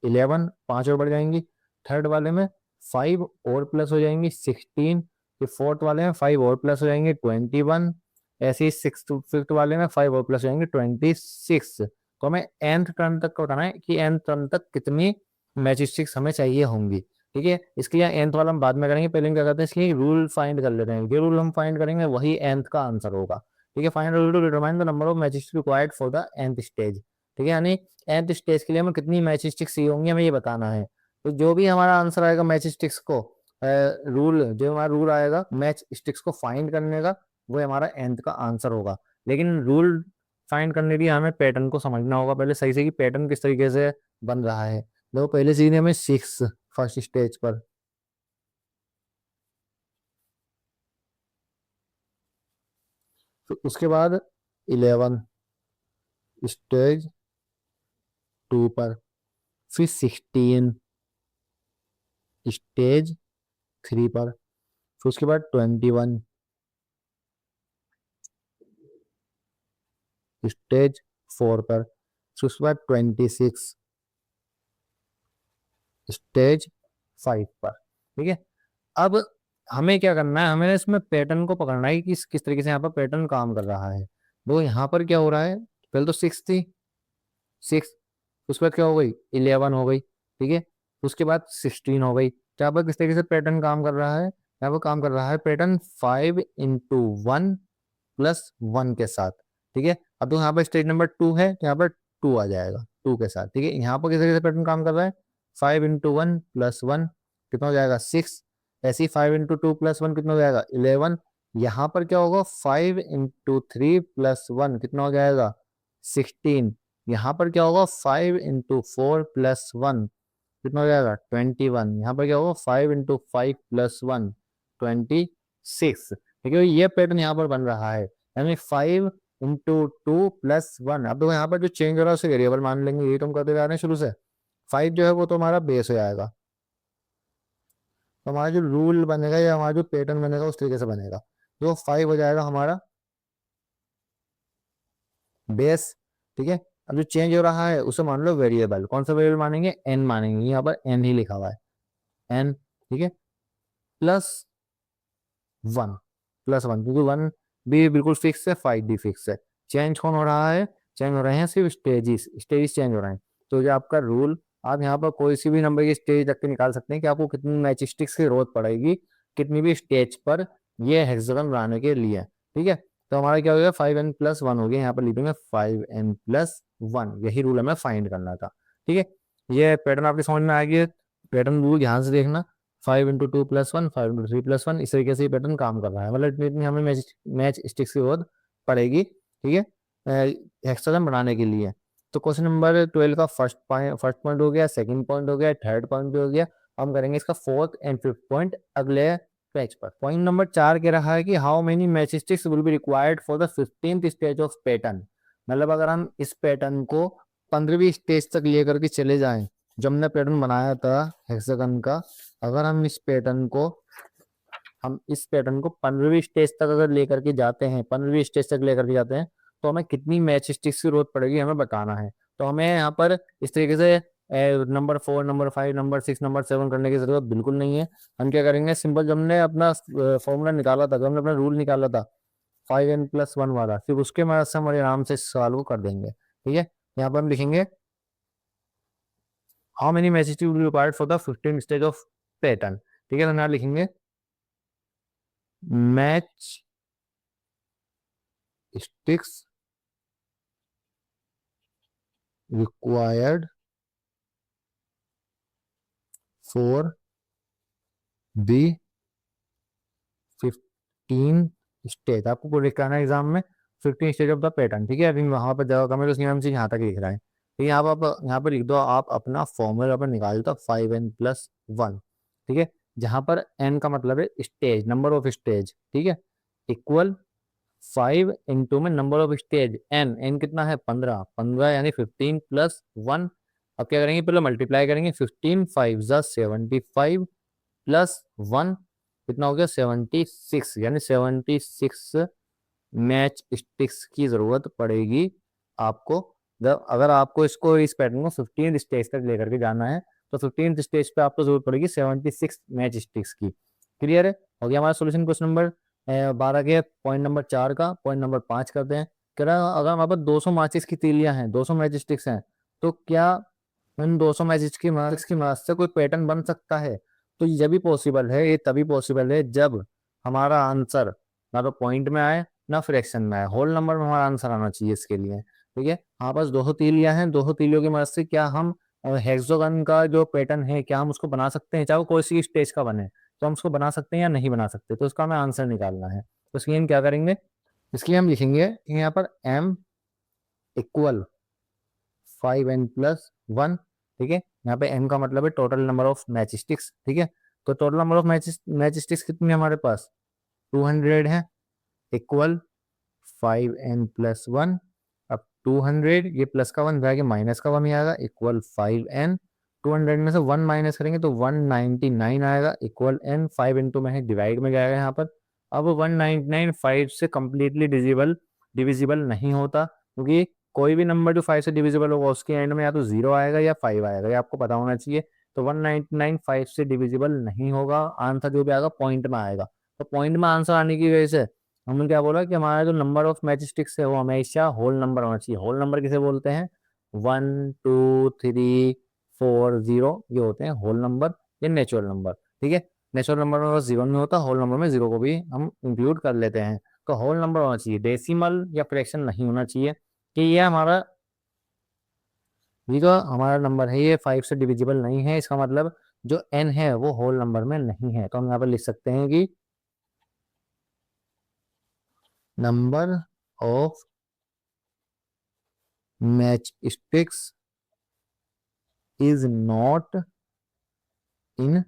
11, 5 और बढ़ जाएंगी। थर्ड वाले में 5 और प्लस हो जाएंगी, 16। फिर फोर्थ वाले में 5 और प्लस हो जाएंगे, 21। ऐसे ही सिक्स फिफ्थ वाले में 5 और प्लस हो जाएंगे, 26। तो हमें nth टर्म तक का बताना है कि nth टर्म तक कितनी मैजिस्टिक्स हमें चाहिए होंगी। ठीक है, इसके लिए nth वाला हम बाद में करेंगे, पहले हम क्या करते हैं इसके रूल फाइंड कर लेते हैं। ये रूल हम फाइंड करेंगे वही nth का आंसर होगा। ठीक है, find rule to determine the number of matchsticks required for the nth stage. ठीक है, यानी nth स्टेज के लिए हमें कितनी मैजिस्टिक्स चाहिए होंगी हमें ये बताना है। तो जो भी हमारा आंसर आएगा मैजिस्टिक्स को रूल जो हमारा रूल आएगा मैच स्टिक्स को फाइंड करने का, वो हमारा nth का आंसर होगा। लेकिन रूल फाइंड करने के लिए हमें पैटर्न को समझना होगा पहले सही से कि पैटर्न किस तरीके से बन रहा है। देखो पहले सीन हमें 6 फर्स्ट स्टेज पर, तो उसके बाद 11 स्टेज 2 पर, फिर 16 स्टेज 3 पर, फिर उसके बाद 21 स्टेज 4 पर, फिर उसके बाद 26 स्टेज 5 पर। ठीक है, अब हमें क्या करना है, हमें इसमें पैटर्न को पकड़ना है कि किस तरीके से यहाँ पर पैटर्न काम कर रहा है। तो यहाँ पर क्या हो रहा है, पहले तो 6 थी, 6, उसके बाद क्या हो गई 11 हो गई। ठीक है, उसके बाद 16 हो गई। तो यहाँ पर किस तरीके से पैटर्न काम कर रहा है, यहाँ पर काम कर रहा है पैटर्न 5 × 1 + 1 के साथ। ठीक है, अब तो यहाँ पर स्टेज नंबर 2 है, तो यहाँ पर 2 आ जाएगा 2 के साथ। ठीक है, यहाँ पर किस तरीके से पैटर्न काम कर रहा है, 5 × 1 + 1 कितना हो जाएगा 6। ऐसे ही 5 × 2 + 1 कितना हो जाएगा 11। यहाँ पर क्या होगा 5 × 3 + 1 कितना हो जाएगा 16। यहाँ पर क्या होगा 5 × 4 + 1 कितना हो जाएगा 21। यहाँ पर क्या होगा 5 × 5 + 1 26। ठीक है, ये पैटर्न यहाँ पर बन रहा है, यानी 5 × 2 + 1। अब तो यहाँ पर जो चेंज हो रहा है उसे वेरिएबल मान लेंगे, ये तो हम करते जा रहे हैं शुरू से। 5 जो है वो तो हमारा बेस हो जाएगा, तो हमारा जो रूल बनेगा या हमारा जो पैटर्न बनेगा उस तरीके से बनेगा। जो 5 हो जाएगा हमारा बेस। ठीक है, अब जो चेंज हो रहा है उसे मान लो वेरिएबल, कौन सा वेरिएबल मानेंगे, एन मानेंगे, यहाँ पर एन ही लिखा हुआ है, एन। ठीक है, +1 +1 क्योंकि 1 भी बिल्कुल फिक्स है, 5 भी फिक्स है। चेंज कौन हो रहा है, चेंज हो रहे हैं सिर्फ स्टेजेस चेंज हो रहे हैं। तो जो आपका रूल, आप यहाँ पर कोई सी भी नंबर की स्टेज रख के निकाल सकते हैं कि आपको कितनी मैचस्टिक्स की जरूरत पड़ेगी कितनी भी स्टेज पर ये हेक्सागन बनाने के लिए। ठीक है, तो हमारा क्या हो गया 5n + 1 हो गया, यहाँ पर लिख देंगे 5n + 1, यही रूल हमें फाइंड करना था। ठीक है, ये पैटर्न आपके समझ में आ गया, पैटर्न रूल ध्यान से देखना, 5 × 2 + 1 5 × 3 + 1 इस तरीके से ये पैटर्न काम कर रहा है, मतलब इतनी हमें मैच स्टिक्स की जरूरत पड़ेगी। ठीक है, हेक्सागन बनाने के लिए। तो क्वेश्चन नंबर 12 का फर्स्ट पॉइंट हो गया, सेकंड पॉइंट हो गया, थर्ड पॉइंट भी हो गया। हम करेंगे इसका फोर्थ एंड फिफ्थ पॉइंट अगले पेज पर। पॉइंट नंबर 4 कह रहा है कि how many match sticks will be required for the 15th stage of pattern. मतलब अगर हम इस पैटर्न को 15वीं स्टेज तक लेकर के चले जाएं, जो हमने पैटर्न बनाया था हेक्सागन का, अगर हम इस पैटर्न को 15वीं स्टेज तक अगर लेकर के जाते हैं, 15वीं स्टेज तक लेकर के जाते हैं, तो हमें कितनी मैच स्टिक्स की जरूरत पड़ेगी हमें बताना है। तो हमें यहाँ पर इस तरीके से नंबर 4 नंबर 5 नंबर 6 नंबर 7 करने की जरूरत बिल्कुल नहीं है। हम क्या करेंगे, सिंपल जब हमने अपना फॉर्मूला निकाला था, जब हमने अपना रूल निकाला था 5n + 1 वाला, फिर उसके मदद से हम आराम से इस सवाल को कर देंगे। ठीक है, यहाँ पर हम लिखेंगे how many match sticks will be required for the 15th stage of pattern. ठीक है, तो यहाँ लिखेंगे match sticks required for the 15 stage. आपको पूरा लिखना है एग्जाम में 15 स्टेज ऑफ द पैटर्न। ठीक है, अभी वहां पर जगह कम है तो इसलिए हम यहाँ तक लिख रहे हैं। तो यहाँ पर लिख दो आप अपना फॉर्मूला पर निकाल दो 5n+1, ठीक है, जहां पर n का मतलब है स्टेज, नंबर ऑफ स्टेज, ठीक है, इक्वल 5 इंटू में नंबर ऑफ स्टेज n कितना है 15, 15 यानी 15+1। अब क्या करेंगे, पहले मल्टीप्लाई करेंगे, 15 5 जा 75 प्लस 1 कितना हो गया 76, यानी 76 मैच स्टिक्स की जरूरत पड़ेगी आपको। जब अगर आपको इस पैटर्न को 15 स्टेज तक लेकर के जाना है तो 15 स्टेज पे आपको जरूरत पड़ेगी 76 मैच स्टिक्स की। क्लियर है, हो गया हमारा सोल्यूशन क्वेश्चन नंबर 12 के पॉइंट नंबर 4 का। पॉइंट नंबर 5 करते हैं। कह रहा अगर हमारे पास 200 माचिस की तीलियां हैं, 200 मैच स्टिक्स हैं, तो क्या इन 200 मैच की मदद से कोई पैटर्न बन सकता है? तो ये भी पॉसिबल है, ये तभी पॉसिबल है जब हमारा आंसर ना तो पॉइंट में आए ना फ्रैक्शन में आए, होल नंबर में हमारा आंसर आना चाहिए इसके लिए। ठीक है, हमारे पास 200 तीलियां हैं, 200 तीलियों की मदद से क्या हम हेक्सागोन का जो पैटर्न है क्या हम उसको बना सकते हैं, चाहे वो कोई सी स्टेज का बने, तो हम उसको बना सकते हैं या नहीं बना सकते, तो उसका हमें आंसर निकालना है। तो इसके लिए हम क्या करेंगे, इसके लिए हम लिखेंगे यहाँ पर m इक्वल 5n+1, ठीक है, यहाँ पे m का मतलब है total number of match sticks, ठीक है, तो total number of match sticks कितनी है हमारे पास 200 है, इक्वल 5n+1। अब 200 ये प्लस का 1 जाएगा माइनस का 1 ही आएगा, इक्वल 5n। 200 में से 1 माइनस करेंगे तो 199 आएगा, इक्वल n। 5 इंटू में है डिवाइड में जाएगा यहाँ पर। अब 199 5 से कम्प्लीटली डिविजिबल नहीं होता, क्योंकि कोई भी नंबर जो 5 से डिविजिबल होगा उसके एंड में या तो 0 आएगा या 5 आएगा, ये आपको पता होना चाहिए। तो 199 5 से डिविजिबल नहीं होगा, आंसर जो भी आएगा पॉइंट में आएगा। तो पॉइंट में आंसर आने की वजह से हमने क्या बोला कि हमारा जो नंबर ऑफ मैच स्टिक्स है वो हमेशा होल नंबर होना चाहिए। होल नंबर किसे बोलते हैं, 1 2 3 4 0, ये होते हैं होल नंबर, ये नेचुरल नंबर। ठीक है, नेचुरल नंबर में जीरो नहीं होता, होल नंबर में जीरो को भी हम इंक्लूड कर लेते हैं। तो होल नंबर होना चाहिए, डेसिमल या फ्रैक्शन नहीं होना चाहिए। कि ये जो हमारा नंबर है ये 5 से डिविजिबल नहीं है, इसका मतलब जो n है वो होल नंबर में नहीं है। तो हम यहाँ पर लिख सकते हैं कि number of match sticks is not in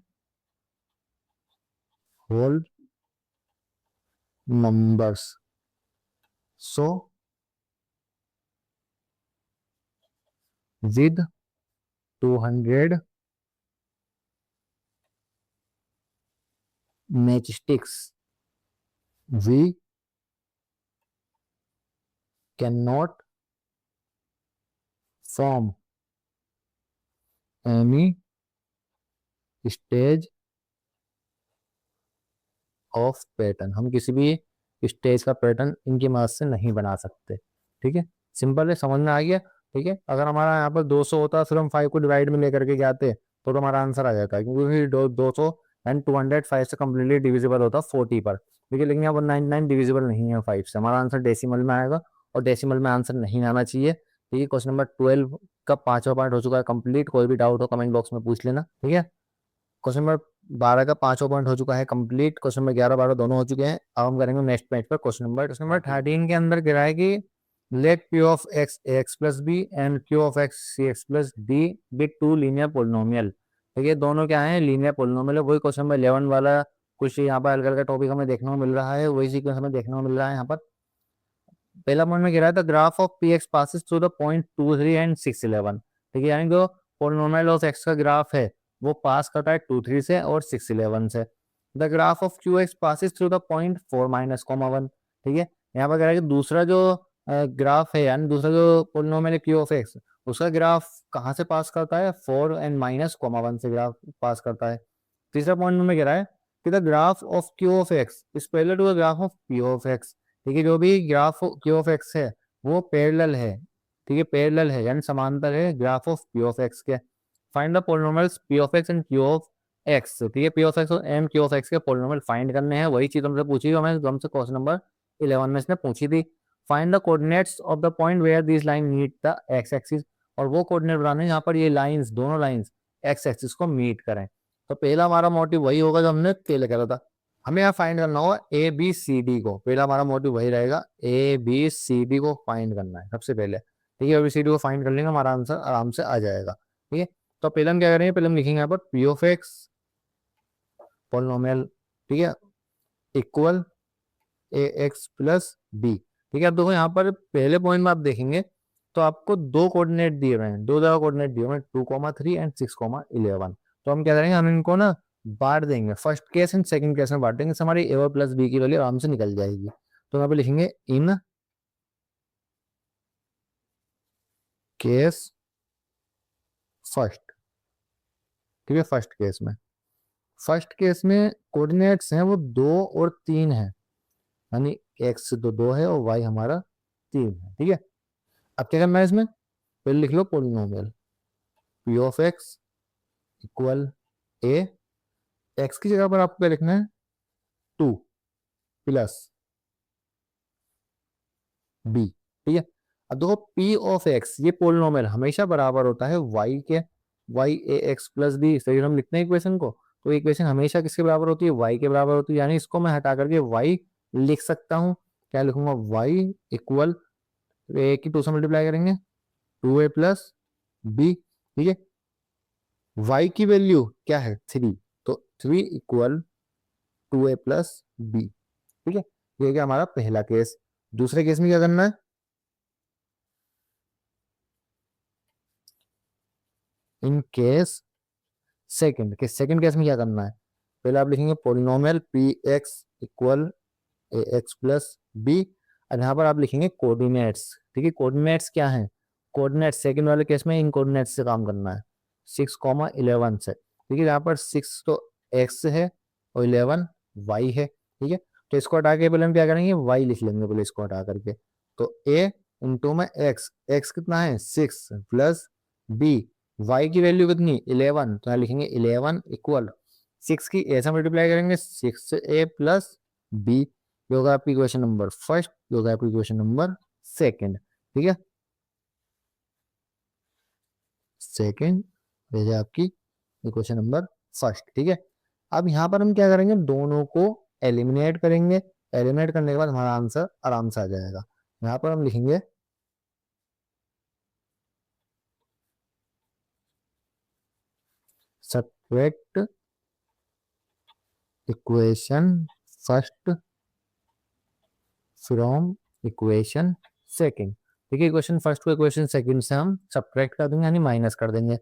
whole numbers, so with 200 matchsticks we cannot form any stage of pattern. हम किसी भी स्टेज का पैटर्न इनकी मदद से नहीं बना सकते। ठीक है, सिंपल है, समझ में आ गया। ठीक है, अगर हमारा यहाँ पर 200 होता फिर हम 5 को डिवाइड में लेकर के जाते तो हमारा आंसर आ जाता है, क्योंकि 200 एंड 200 5 से कम्प्लीटली डिविजिबल होता 40 पर। ठीक है, लेकिन यहाँ पर 99 डिविजिबल नहीं है 5 से, हमारा आंसर डेसिमल में आएगा और डेसिमल में आंसर नहीं आना चाहिए। ठीक है, क्वेश्चन नंबर 12 का 5वां पार्ट हो चुका है कंप्लीट। कोई भी डाउट हो कमेंट बॉक्स में पूछ लेना। ठीक है, क्वेश्चन नंबर 12 का 5वां पॉइंट हो चुका है कंप्लीट। क्वेश्चन नंबर 11 12 दोनों हो चुके हैं। अब हम करेंगे नेक्स्ट पेज पर क्वेश्चन नंबर 13 के अंदर गिरा है कि let Q of x ax plus b and Q of x cx plus d be two linear polynomial. ठीक है, दोनों क्या है, लीनियर पोलिनोमियल है। वही क्वेश्चन नंबर 11 वाला कुछ यहाँ पर अलग अलग टॉपिक हमें देखने को मिल रहा है, वही सीक्वेंस हमें देखने को मिल रहा है यहाँ पर। पहला पॉइंट में गिरा है the graph of P x passes through the point 2 3 and 6 11। ठीक है, यानी जो पोलिनोमियल ऑफ एक्स का ग्राफ है वो पास करता है 2 3 से और 6 11 से। The graph of Q x passes through the point 4 minus comma 1। ठीक है, यहाँ पर कह रहा है कि दूसरा जो ग्राफ है, यानी दूसरा जो पोलिनोमियल है क्यू ऑफ एक्स, उसका ग्राफ कहाँ से पास करता है, 4 एंड माइनस कॉमा 1 से ग्राफ पास करता है। तीसरा पॉइंट में कह रहा है कि the graph of Q of x is parallel to the graph of P of x. ठीक है, जो भी ग्राफ क्यू ऑफ एक्स है वो पैरेलल है। ठीक है, पैरेलल है यानी समांतर है graph of P of x के। Find the polynomials p of x and q of x. ठीक है, p of x and q of x के पोलिनोमियल फाइंड करने हैं। वही चीज हमसे पूछी, हमसे क्वेश्चन नंबर 11 में इसने पूछी थी। Find the coordinates of the point where this line meet the x axis. और वो कोऑर्डिनेट बनाने यहाँ पर ये लाइंस, दोनों लाइंस एक्स एक्सिस को मीट करें। तो पहला हमारा मोटिव वही होगा जो हमने पहले करा था, हमें यहाँ फाइंड करना होगा ए बी सी डी को। पहला हमारा मोटिव वही रहेगा, ए बी सी डी को फाइंड करना है सबसे पहले। ठीक है, ABCD को फाइंड कर लेंगे, हमारा आंसर आराम से आ जाएगा। ठीक है, तो पहले हम क्या करेंगे, पहले हम लिखेंगे यहाँ पर P ऑफ एक्स पॉलिनोमियल, ठीक है, इक्वल AX प्लस बी। ठीक है, अब देखो यहाँ पर पहले पॉइंट में आप देखेंगे तो आपको दो कोऑर्डिनेट दिए हुए हैं, दो जगह कोऑर्डिनेट दिए हुए हैं, 2,3 एंड 6,11। तो हम क्या करेंगे, हम इनको ना बांट देंगे, first case and second case में बांट देंगे, इससे हमारी A प्लस बी की वैल्यू आराम से निकल जाएगी। तो यहाँ पे लिखेंगे इन केस फर्स्ट। ठीक है, फर्स्ट केस में कोऑर्डिनेट्स हैं वो 2 और 3 है, यानी एक्स तो 2 है और वाई हमारा 3 है। ठीक है, अब क्या करना है, इसमें पहले लिख लो polynomial p of x equal a, x की जगह पर आपको क्या लिखना है, 2 प्लस बी। ठीक है, अब देखो पी ऑफ एक्स ये पोलिनोमियल हमेशा बराबर होता है वाई के, वाई ए एक्स प्लस बी, सही हम लिखते हैं इक्वेशन को, तो इक्वेशन हमेशा किसके बराबर होती है, वाई के बराबर होती है, यानी इसको मैं हटा करके वाई लिख सकता हूँ। क्या लिखूंगा, वाई इक्वल ए की 2 से मल्टीप्लाई करेंगे 2a प्लस बी। ठीक है, y की वैल्यू क्या है 3, तो 3 इक्वल 2a प्लस बी। ठीक है, ये क्या हमारा पहला केस। दूसरे केस में क्या करना है, इन केस सेकंड केस में क्या करना है, पहले आप लिखेंगे polynomial P x equal a x plus B, और यहाँ पर आप लिखेंगे कोऑर्डिनेट्स। ठीक है, कोऑर्डिनेट्स क्या है, कोऑर्डिनेट्स सेकंड वाले केस में इन कोऑर्डिनेट्स से काम करना है, 6,11 से। ठीक है, यहाँ पर 6 तो x है और 11 y है। ठीक है, तो इसको हटा के पहले हम क्या करेंगे, y लिख लेंगे पहले इसको हटा करके, तो a इंटू में x कितना है 6 प्लस b, y की वैल्यू कितनी 11, तो यहाँ लिखेंगे 11 इक्वल 6 की a से मल्टीप्लाई करेंगे 6a प्लस b, ये होगा आपकी इक्वेशन नंबर फर्स्ट, ये होगा आपकी इक्वेशन नंबर सेकंड। ठीक है, सेकंड, ये है आपकी इक्वेशन नंबर फर्स्ट। ठीक है, अब यहाँ पर हम क्या करेंगे, दोनों को एलिमिनेट करेंगे, एलिमिनेट करने के बाद हमारा आंसर आराम से आ जाएगा। यहाँ पर हम लिखेंगे subtract equation first from equation second. ठीक है, इक्वेशन फर्स्ट को इक्वेशन सेकंड से हम सब्ट्रैक्ट कर देंगे, यानी माइनस कर देंगे।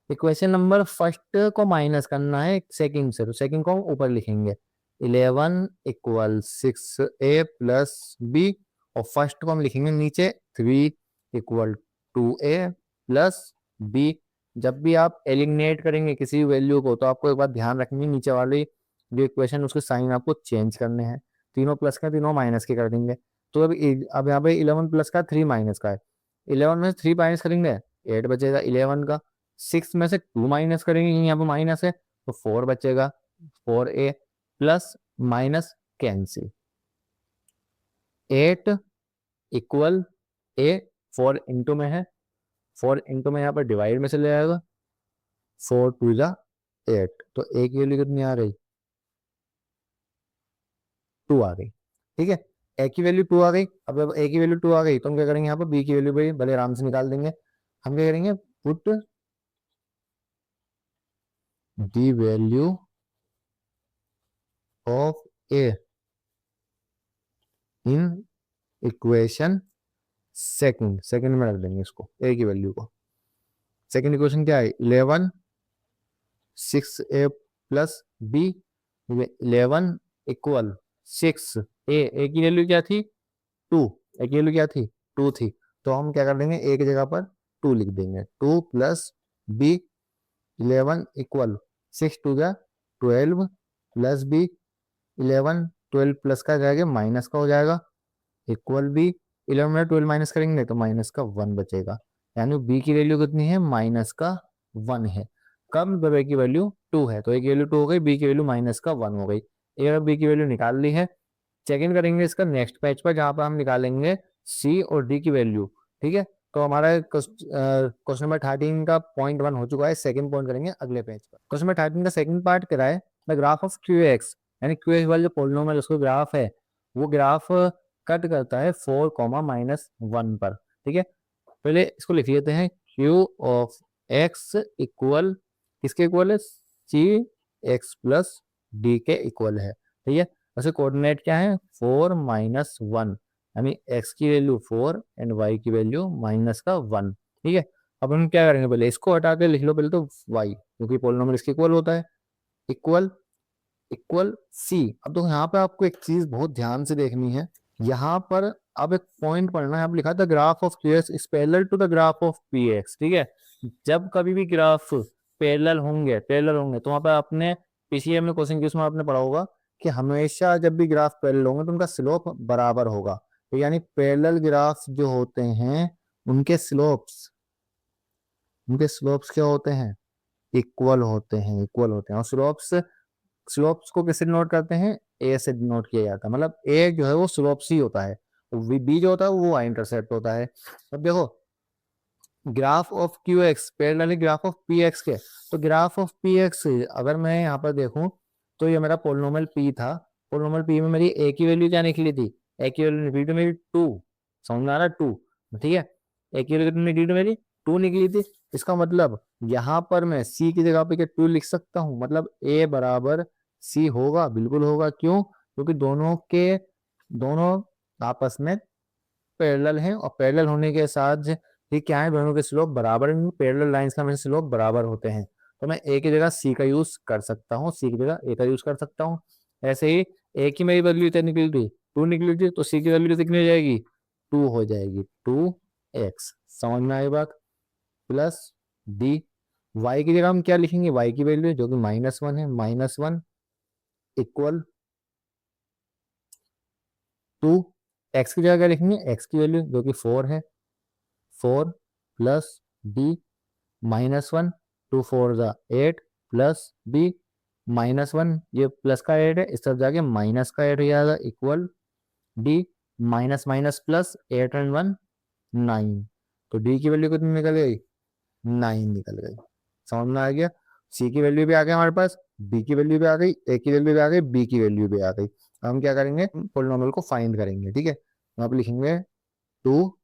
इक्वेशन नंबर फर्स्ट को माइनस करना है सेकंड से, तो सेकंड को हम ऊपर लिखेंगे 11 इक्वल 6a प्लस बी, और फर्स्ट को हम लिखेंगे नीचे 3 इक्वल 2a प्लस बी। जब भी आप एलिमिनेट करेंगे किसी वैल्यू को, तो आपको एक बात ध्यान रखनी है, नीचे वाली जो इक्वेशन उसके साइन आपको चेंज करने हैं, तीनों प्लस का तीनों माइनस के कर देंगे। तो अब यहाँ पे 11 प्लस का 3 माइनस का है, 11 में से 3 माइनस करेंगे 8 बचेगा 11 का, 6 में से 2 माइनस करेंगे, यहाँ पे माइनस है तो 4 बचेगा, 4a plus minus cancel, 8 equal a, 4 into में है, 4 इंटू में यहाँ पर डिवाइड में चले जाएगा, 4 टू जा 8, तो a की वैल्यू कितनी आ रही, 2 आ गई। ठीक है, a की वैल्यू 2 आ गई। अब a की वैल्यू 2 आ गई तो हम क्या करेंगे, यहाँ पर b की वैल्यू भी भले आराम से निकाल देंगे। हम क्या करेंगे, put the value of a in equation second में रख देंगे इसको, a की वैल्यू को। सेकंड इक्वेशन क्या है, 11 6a plus b, 11 equal 6a की वैल्यू क्या थी 2, a की वैल्यू क्या थी 2 थी, तो हम क्या कर देंगे a की जगह पर 2 लिख देंगे, 2 प्लस b, 11 इक्वल 6 टू जा 12 प्लस b, 11 12 प्लस का जाएगा माइनस का हो जाएगा, इक्वल b, 11 में 12 माइनस करेंगे तो माइनस का 1 बचेगा, यानी b की वैल्यू कितनी है माइनस का 1 है। कब, जब a की वैल्यू 2 है, तो a की वैल्यू 2 हो गई, b की वैल्यू माइनस का 1 हो गई। एक b की वैल्यू निकाल ली है, चेक इन करेंगे इसका नेक्स्ट पेज पर, जहां पर हम निकालेंगे c और d की वैल्यू। ठीक है, तो हमारा क्वेश्चन नंबर 13 का पॉइंट 1 हो चुका है, सेकंड पॉइंट करेंगे अगले पेज पर। क्वेश्चन नंबर 13 का सेकंड पार्ट क्या है, the graph of Q x, यानी क्यू एक्स वाला जो पोलिनोमियल उसका ग्राफ है, वो ग्राफ कट करता है 4, -1 पर। ठीक है, पहले इसको लिख लेते हैं क्यू ऑफ एक्स इक्वल किसके इक्वल है, सी एक्स प्लस डी के इक्वल है, ठीक है। वैसे कोऑर्डिनेट क्या है 4 माइनस 1, यानी x की वैल्यू 4 एंड y की वैल्यू माइनस का 1, ठीक है। अब हम क्या करेंगे, पहले इसको हटा के लिख लो पहले तो y, क्योंकि पोलिनोमियल इसके इक्वल होता है, इक्वल इक्वल सी। अब तो यहाँ पे आपको एक चीज बहुत ध्यान से देखनी है, यहाँ पर अब एक पॉइंट पढ़ना है, आप लिखा था graph of Q x is parallel to the graph of P x, ठीक है। जब कभी भी ग्राफ पैरेलल होंगे तो वहां पर आपने पीसीएम में क्वेश्चन के उसमें आपने पढ़ा होगा कि हमेशा जब भी ग्राफ पैरेलल होंगे तो उनका स्लोप बराबर होगा, तो यानी पैरेलल ग्राफ जो होते हैं उनके स्लोप्स क्या होते हैं, इक्वल होते हैं, और स्लोप्स को किससे डिनोट करते हैं, ए से डिनोट किया जाता है, मतलब ए जो है वो स्लोप्स ही होता है, बी जो होता है वो वाई इंटरसेप्ट होता है। अब देखो graph of Q x parallel graph of P x के, तो ग्राफ ऑफ पी एक्स अगर मैं यहाँ पर देखूं तो ये मेरा पोलिनोमियल पी था, पोलिनोमियल पी में मेरी ए की वैल्यू क्या निकली थी, ए की वैल्यू निकली थी मेरी 2, समझ में आ रहा है 2, ठीक है। ए की वैल्यू कितनी निकली थी मेरी 2 निकली थी, इसका मतलब यहाँ पर मैं सी की जगह पे क्या 2 लिख सकता हूँ, मतलब ए बराबर सी होगा, बिल्कुल होगा, क्यों, क्योंकि दोनों आपस में पैरेलल हैं, और पैरेलल होने के साथ ये क्या है, दोनों के स्लोप बराबर हैं, पैरेलल लाइंस का हमेशा स्लोप बराबर होते हैं, तो मैं ए की जगह सी का यूज कर सकता हूँ, सी की जगह ए का यूज कर सकता हूँ। ऐसे ही ए की मेरी वैल्यू इतनी निकली थी 2 निकली थी, तो सी की वैल्यू कितनी हो जाएगी 2 हो जाएगी, 2x, समझ में आई बात, प्लस डी, वाई की जगह हम क्या लिखेंगे, वाई की वैल्यू जो कि -1 है, -1 इक्वल 2, एक्स की जगह क्या लिखेंगे, एक्स की वैल्यू जो कि 4 है, 4 प्लस डी -1, 2 4 जा 8 प्लस बी -1, ये प्लस का 8 है, इस तरफ जाके माइनस का 8 हो जाएगा, equal D minus minus plus 8 and 1 9, तो डी की वैल्यू कितनी निकल गई 9 निकल गई, समझ में आ गया। सी की वैल्यू भी आ गई हमारे पास, बी की वैल्यू भी आ गई, ए की वैल्यू भी आ गई, बी की वैल्यू भी आ गई। अब हम क्या करेंगे, पोलिनोमियल को फाइंड करेंगे, ठीक है। वहां पे लिखेंगे टू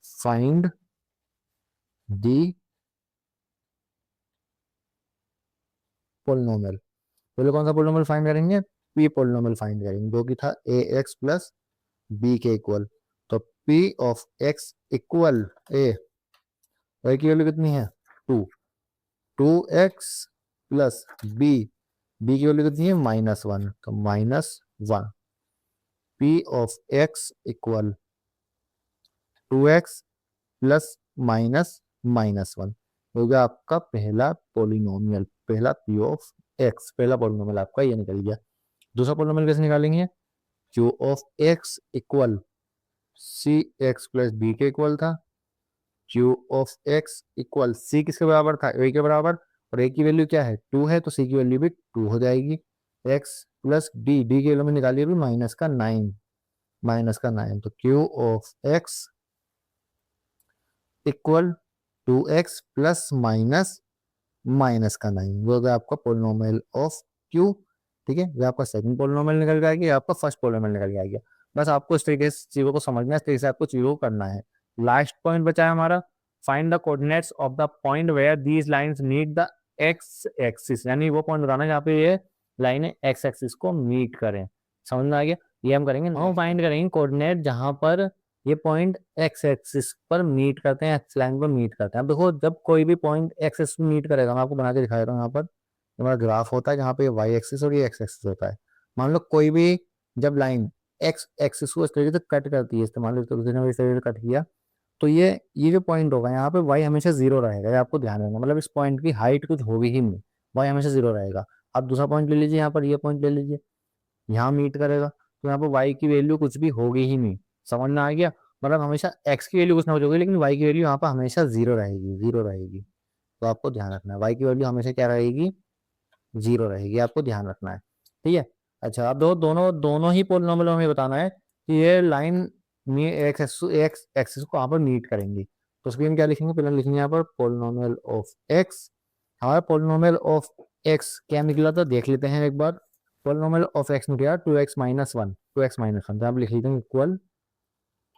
फाइंड दी पोलिनोमियल, पहले कौन सा पोलिनोमियल फाइंड करेंगे, पी पोलिनोमियल फाइंड करेंगे, जो कि था ए एक्स प्लस बी के इक्वल, तो P of x equal a की वैल्यू कितनी है 2, 2x प्लस बी की वैल्यू कितनी है -1, तो -1, P of x equal 2x plus -1 हो गया आपका पहला पोलिनोमियल, पहला पी ऑफ एक्स, पहला पोलिनोमियल आपका ये निकल गया। दूसरा पोलिनोमियल कैसे निकालेंगे, Q of x equal c x plus b के इक्वल था, Q of x equal c किसके बराबर था, ए के बराबर, और ए की वैल्यू क्या है 2 है, तो सी की वैल्यू भी 2 हो जाएगी, एक्स प्लस डी की वैल्यू में निकालिए भी -9, तो Q of x equal 2x plus -9, वो होगा आपका पोलिनोमियल ऑफ क्यू, ठीक है। ये आपका सेकंड पोलिनोमियल निकल जाएगा, आपका फर्स्ट पोलिनोमियल निकल जाएगा। बस आपको इस तरीके से चीजों को समझना है, इस तरीके से आपको चीजों को करना है। लास्ट पॉइंट बचा है हमारा, find the coordinates of the point where these lines meet the x axis, यानी वो पॉइंट बताना जहाँ पे ये लाइन एक्स एक्सिस को मीट करें, समझ में आ गया। ये हम करेंगे, हम फाइंड करेंगे कोऑर्डिनेट जहां पर ये पॉइंट एक्स एक्सिस पर मीट करते हैं, एक्स लाइन पर मीट करते हैं। अब देखो जब कोई भी पॉइंट एक्स एक्सिस पर मीट करेगा, मैं आपको बना के दिखा रहा हूँ, यहाँ पर हमारा ग्राफ होता है जहाँ पे वाई एक्सिस और ये एक्स एक्सिस होता है। मान लो कोई भी जब लाइन एक्स एक्सिस को इस तरीके से कट करती है, इस्तेमाल इस तरीके से कट किया, तो ये जो पॉइंट होगा यहाँ पे वाई हमेशा 0 रहेगा, ये आपको ध्यान रखना, मतलब इस पॉइंट की हाइट कुछ होगी ही नहीं, वाई हमेशा 0 रहेगा। अब दूसरा पॉइंट ले लीजिए, यहाँ पर ये पॉइंट ले लीजिए, यहाँ मीट करेगा, तो यहाँ पर वाई की वैल्यू कुछ भी होगी ही नहीं, समझ में आ गया। मतलब हमेशा एक्स की वैल्यू कुछ ना कुछ होगी, लेकिन वाई की वैल्यू यहाँ पर हमेशा 0 रहेगी, 0 रहेगी, तो आपको ध्यान रखना है वाई की वैल्यू हमेशा क्या रहेगी 0 रहेगी, आपको ध्यान रखना है, ठीक है। अच्छा अब दोनों ही पोलिनोमियल हमें बताना है कि ये लाइन एक्स एक्सिस को यहाँ पर मीट करेंगी, तो उसके लिए हम क्या लिखेंगे, पहले लिखेंगे यहाँ पर पोलिनोमियल ऑफ एक्स, हमारा पोलिनोमियल ऑफ एक्स क्या निकला था देख लेते हैं एक बार। पोलिनोमियल ऑफ एक्स निकला 2x - 1, 2x - 1, तो आप लिख लेते हैं इक्वल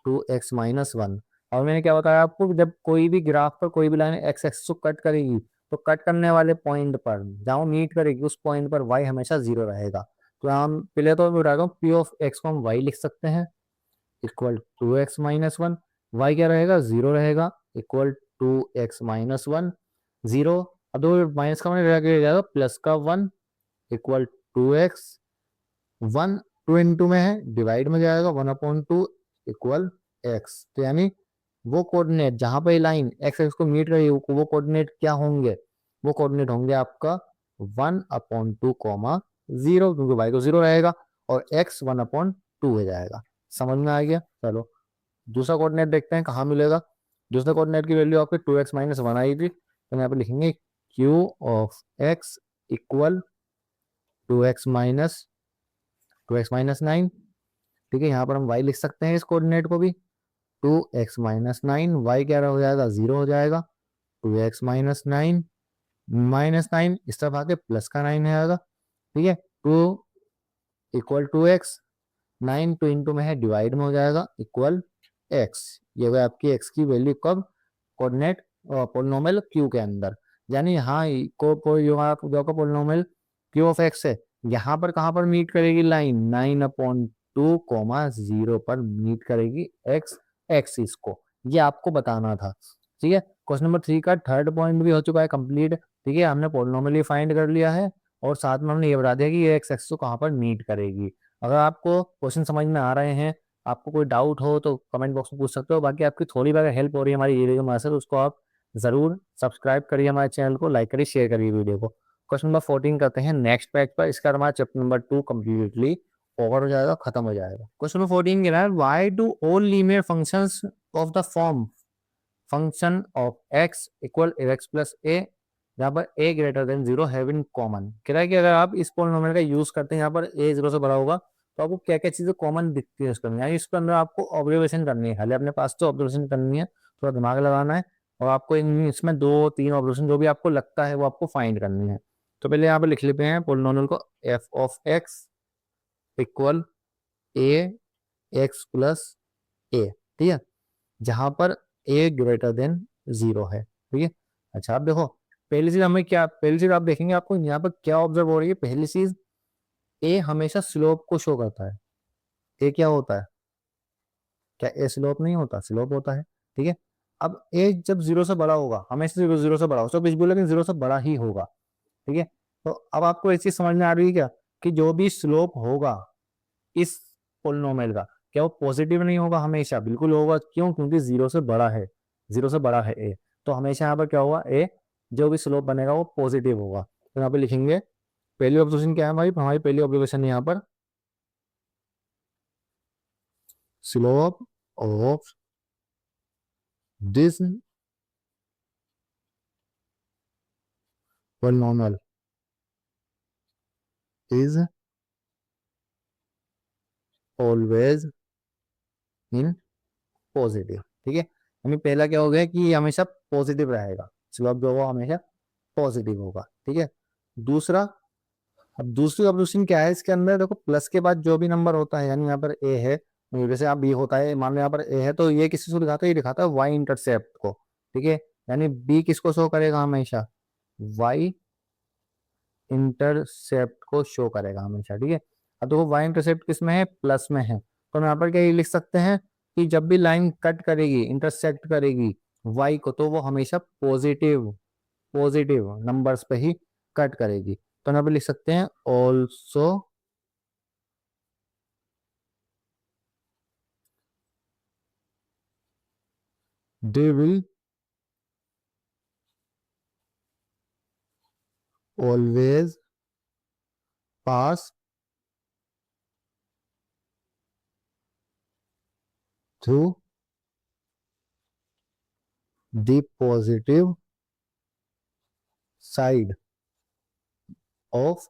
2x माइनस 1। और मैंने क्या बताया आपको, जब कोई भी ग्राफ पर कोई भी लाइन एक्स एक्सिस को कट करेगी तो कट करने वाले पॉइंट पर जहाँ वो मीट करेगी उस पॉइंट पर y हमेशा 0 रहेगा। तो हम पहले तो मैं बताता हूँ p ऑफ x को हम y लिख सकते हैं इक्वल 2x माइनस 1। y क्या रहेगा, 0 रहेगा, इक्वल 2x माइनस 1 0। अब दो माइनस का मैंने जाएगा प्लस का 1 इक्वल 2x 1 2 इंटू में है डिवाइड में जाएगा 1/2 इक्वल x। तो यानी वो कोऑर्डिनेट जहां पे लाइन एक्स एक्स को मीट रही है वो कोऑर्डिनेट क्या होंगे, वो कोऑर्डिनेट होंगे आपका 1/2 कॉमा 0, क्योंकि y को 0 रहेगा और x 1/2 हो जाएगा। समझ में आ गया। चलो दूसरा कोऑर्डिनेट देखते हैं कहाँ मिलेगा। दूसरा कोऑर्डिनेट की वैल्यू आपकी 2x माइनस 1 आई थी, तो यहाँ पे लिखेंगे q of x equal 2x minus 9। ठीक है, यहाँ पर हम y लिख सकते हैं इस कोऑर्डिनेट को भी, 2x माइनस 9, y क्या हो जाएगा, 0 हो जाएगा, 2x माइनस 9 इस तरफ आके प्लस का 9 आएगा। ठीक है, 2 इक्वल 2x 9 2 इंटू में है डिवाइड में हो जाएगा इक्वल x। ये हुआ आपकी x की वैल्यू कब, कोऑर्डिनेट पोलिनोमियल q के अंदर। यानी यहाँ को जो आपका पोलिनोमियल q ऑफ x है, यहाँ पर कहाँ पर मीट करेगी लाइन 9/2 कॉमा 0 पर मीट करेगी x एक्सिस को, ये आपको बताना था। ठीक है, क्वेश्चन नंबर 3 का थर्ड पॉइंट भी हो चुका है कंप्लीट। ठीक है, हमने पोलिनोमियल फाइंड कर लिया है और साथ में हमने ये बता दिया कि ये एक्स एक्सिस को कहाँ पर मीट करेगी। अगर आपको क्वेश्चन समझ में आ रहे हैं, आपको कोई डाउट हो तो कमेंट बॉक्स में पूछ सकते हो। बाकी आपकी थोड़ी बहुत हेल्प हो रही है हमारी ये वीडियो में से, तो उसको आप जरूर सब्सक्राइब करिए हमारे चैनल को, लाइक करिए, शेयर करिए वीडियो को। क्वेश्चन नंबर 14 करते हैं नेक्स्ट पेज पर। इसका हमारा चैप्टर नंबर 2 कम्प्लीटली ओवर हो जाएगा, खत्म हो जाएगा। क्वेश्चन नंबर 14 कह रहा है why do all linear functions of the form function of x equal x plus a जहाँ पर a greater than 0 have in common. कह रहा है कि अगर आप इस पोलिनोमियल का यूज करते हैं यहाँ पर a 0 से बड़ा होगा तो आपको क्या क्या चीजें कॉमन दिखती है उसके अंदर, यानी इसके अंदर आपको ऑब्जर्वेशन करनी है, खाली अपने पास तो ऑब्जर्वेशन करनी है, थोड़ा दिमाग लगाना है और आपको इसमें 2-3 ऑब्जर्वेशन जो भी आपको लगता है वो आपको फाइंड करनी है। तो पहले यहाँ पर लिख लेते हैं पोलिनोमियल को f of x equal a x plus a। ठीक है, जहां पर a ग्रेटर देन 0 है। ठीक है, अच्छा आप देखो पहली चीज आप देखेंगे आपको यहाँ पर क्या ऑब्जर्व हो रही है। पहली चीज a हमेशा स्लोप को शो करता है। a क्या होता है, क्या a स्लोप नहीं होता, स्लोप होता है। ठीक है, अब a जब 0 से बड़ा होगा, हमेशा 0 से बड़ा होगा, तो बोले लेकिन 0 से बड़ा ही होगा। ठीक है, तो अब आपको एक चीज समझ में आ रही है क्या, कि जो भी स्लोप होगा इस पोलिनोमियल का, क्या वो पॉजिटिव नहीं होगा, हमेशा बिल्कुल होगा। क्यों, क्योंकि 0 से बड़ा है, 0 से बड़ा है a, तो हमेशा यहाँ पर क्या होगा, a जो भी स्लोप बनेगा वो पॉजिटिव होगा। तो यहाँ पे लिखेंगे पहली ऑब्जर्वेशन क्या है हमारी पहली ऑब्जर्वेशन यहाँ पर slope of this polynomial is always in positive. ठीक है, यानी पहला क्या हो गया कि ये हमेशा पॉजिटिव रहेगा, स्लोप जो होगा हमेशा पॉजिटिव होगा। ठीक है, दूसरा, अब दूसरी ऑब्जर्वेशन क्या है इसके अंदर, देखो प्लस के बाद जो भी नंबर होता है, यानी यहाँ पर ए है, जैसे आप बी होता है, मान लो यहाँ पर ए है, तो ये किसी को दिखाता है, ये दिखाता है वाई इंटरसेप्ट को। ठीक है, यानी बी किसको शो करेगा, हमेशा वाई इंटरसेप्ट को शो करेगा हमेशा। ठीक है, अब देखो वाई इंटरसेप्ट किस में है, प्लस में है, तो हम यहाँ पर क्या ये लिख सकते हैं कि जब भी लाइन कट करेगी, इंटरसेक्ट करेगी वाई को, तो वो हमेशा पॉजिटिव पॉजिटिव नंबर्स पे ही कट करेगी। तो यहाँ पे लिख सकते हैं also they will always pass through the positive side of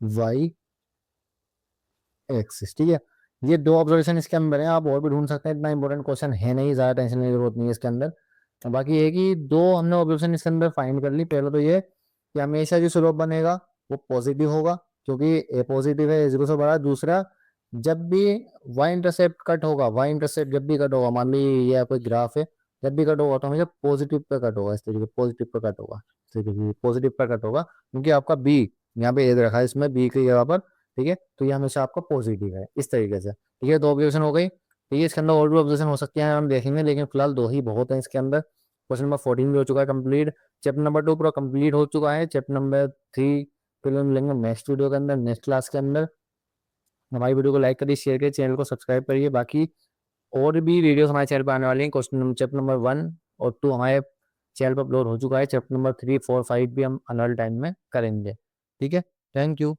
y axis. ठीक है, ये दो ऑब्जर्वेशन इसके अंदर है, आप और भी ढूंढ सकते हैं, इतना इंपॉर्टेंट क्वेश्चन है नहीं, ज्यादा टेंशन लेने की जरूरत नहीं है इसके अंदर। बाकी ये कि दो हमने ऑब्जर्वेशन इसके अंदर फाइंड कर ली। पहला तो ये कि हमेशा जो स्लोप बनेगा वो पॉजिटिव होगा, क्योंकि ए पॉजिटिव है, 0 से बड़ा। दूसरा जब भी वाई इंटरसेप्ट कट होगा, वाई इंटरसेप्ट जब भी कट होगा, मान लीजिए ये कोई ग्राफ है, जब भी कट होगा तो हमेशा पॉजिटिव पे कट होगा, इस तरीके पॉजिटिव पे कट होगा, इस तरीके पॉजिटिव पे कट होगा, क्योंकि आपका बी यहाँ पे ए रखा है इसमें बी की जगह पर, ठीक है, तो ये हमेशा आपका पॉजिटिव है इस तरीके से, ठीक है। 2 ऑब्जर्वेशन हो गई, ठीक है। इसके अंदर और भी ऑब्जर्वेशन हो सकते हैं, हम देखेंगे, लेकिन फिलहाल 2 ही बहुत है इसके अंदर। क्वेश्चन नंबर 14 भी हो चुका है कंप्लीट, चैप्टर नंबर 2 पूरा कंप्लीट हो चुका है। चैप्टर नंबर 3 फिर हम लेंगे नेक्स्ट वीडियो के अंदर, नेक्स्ट क्लास के अंदर। हमारी वीडियो को लाइक करिए, शेयर करिए, चैनल को सब्सक्राइब करिए। बाकी और भी वीडियोस हमारे चैनल पर आने वाली हैं। क्वेश्चन चैप्टर नंबर 1 और 2 हमारे चैनल पर अपलोड हो चुका है, चैप्टर नंबर 3, 4, 5 भी हम आने वाले टाइम में करेंगे, ठीक है। Thank you.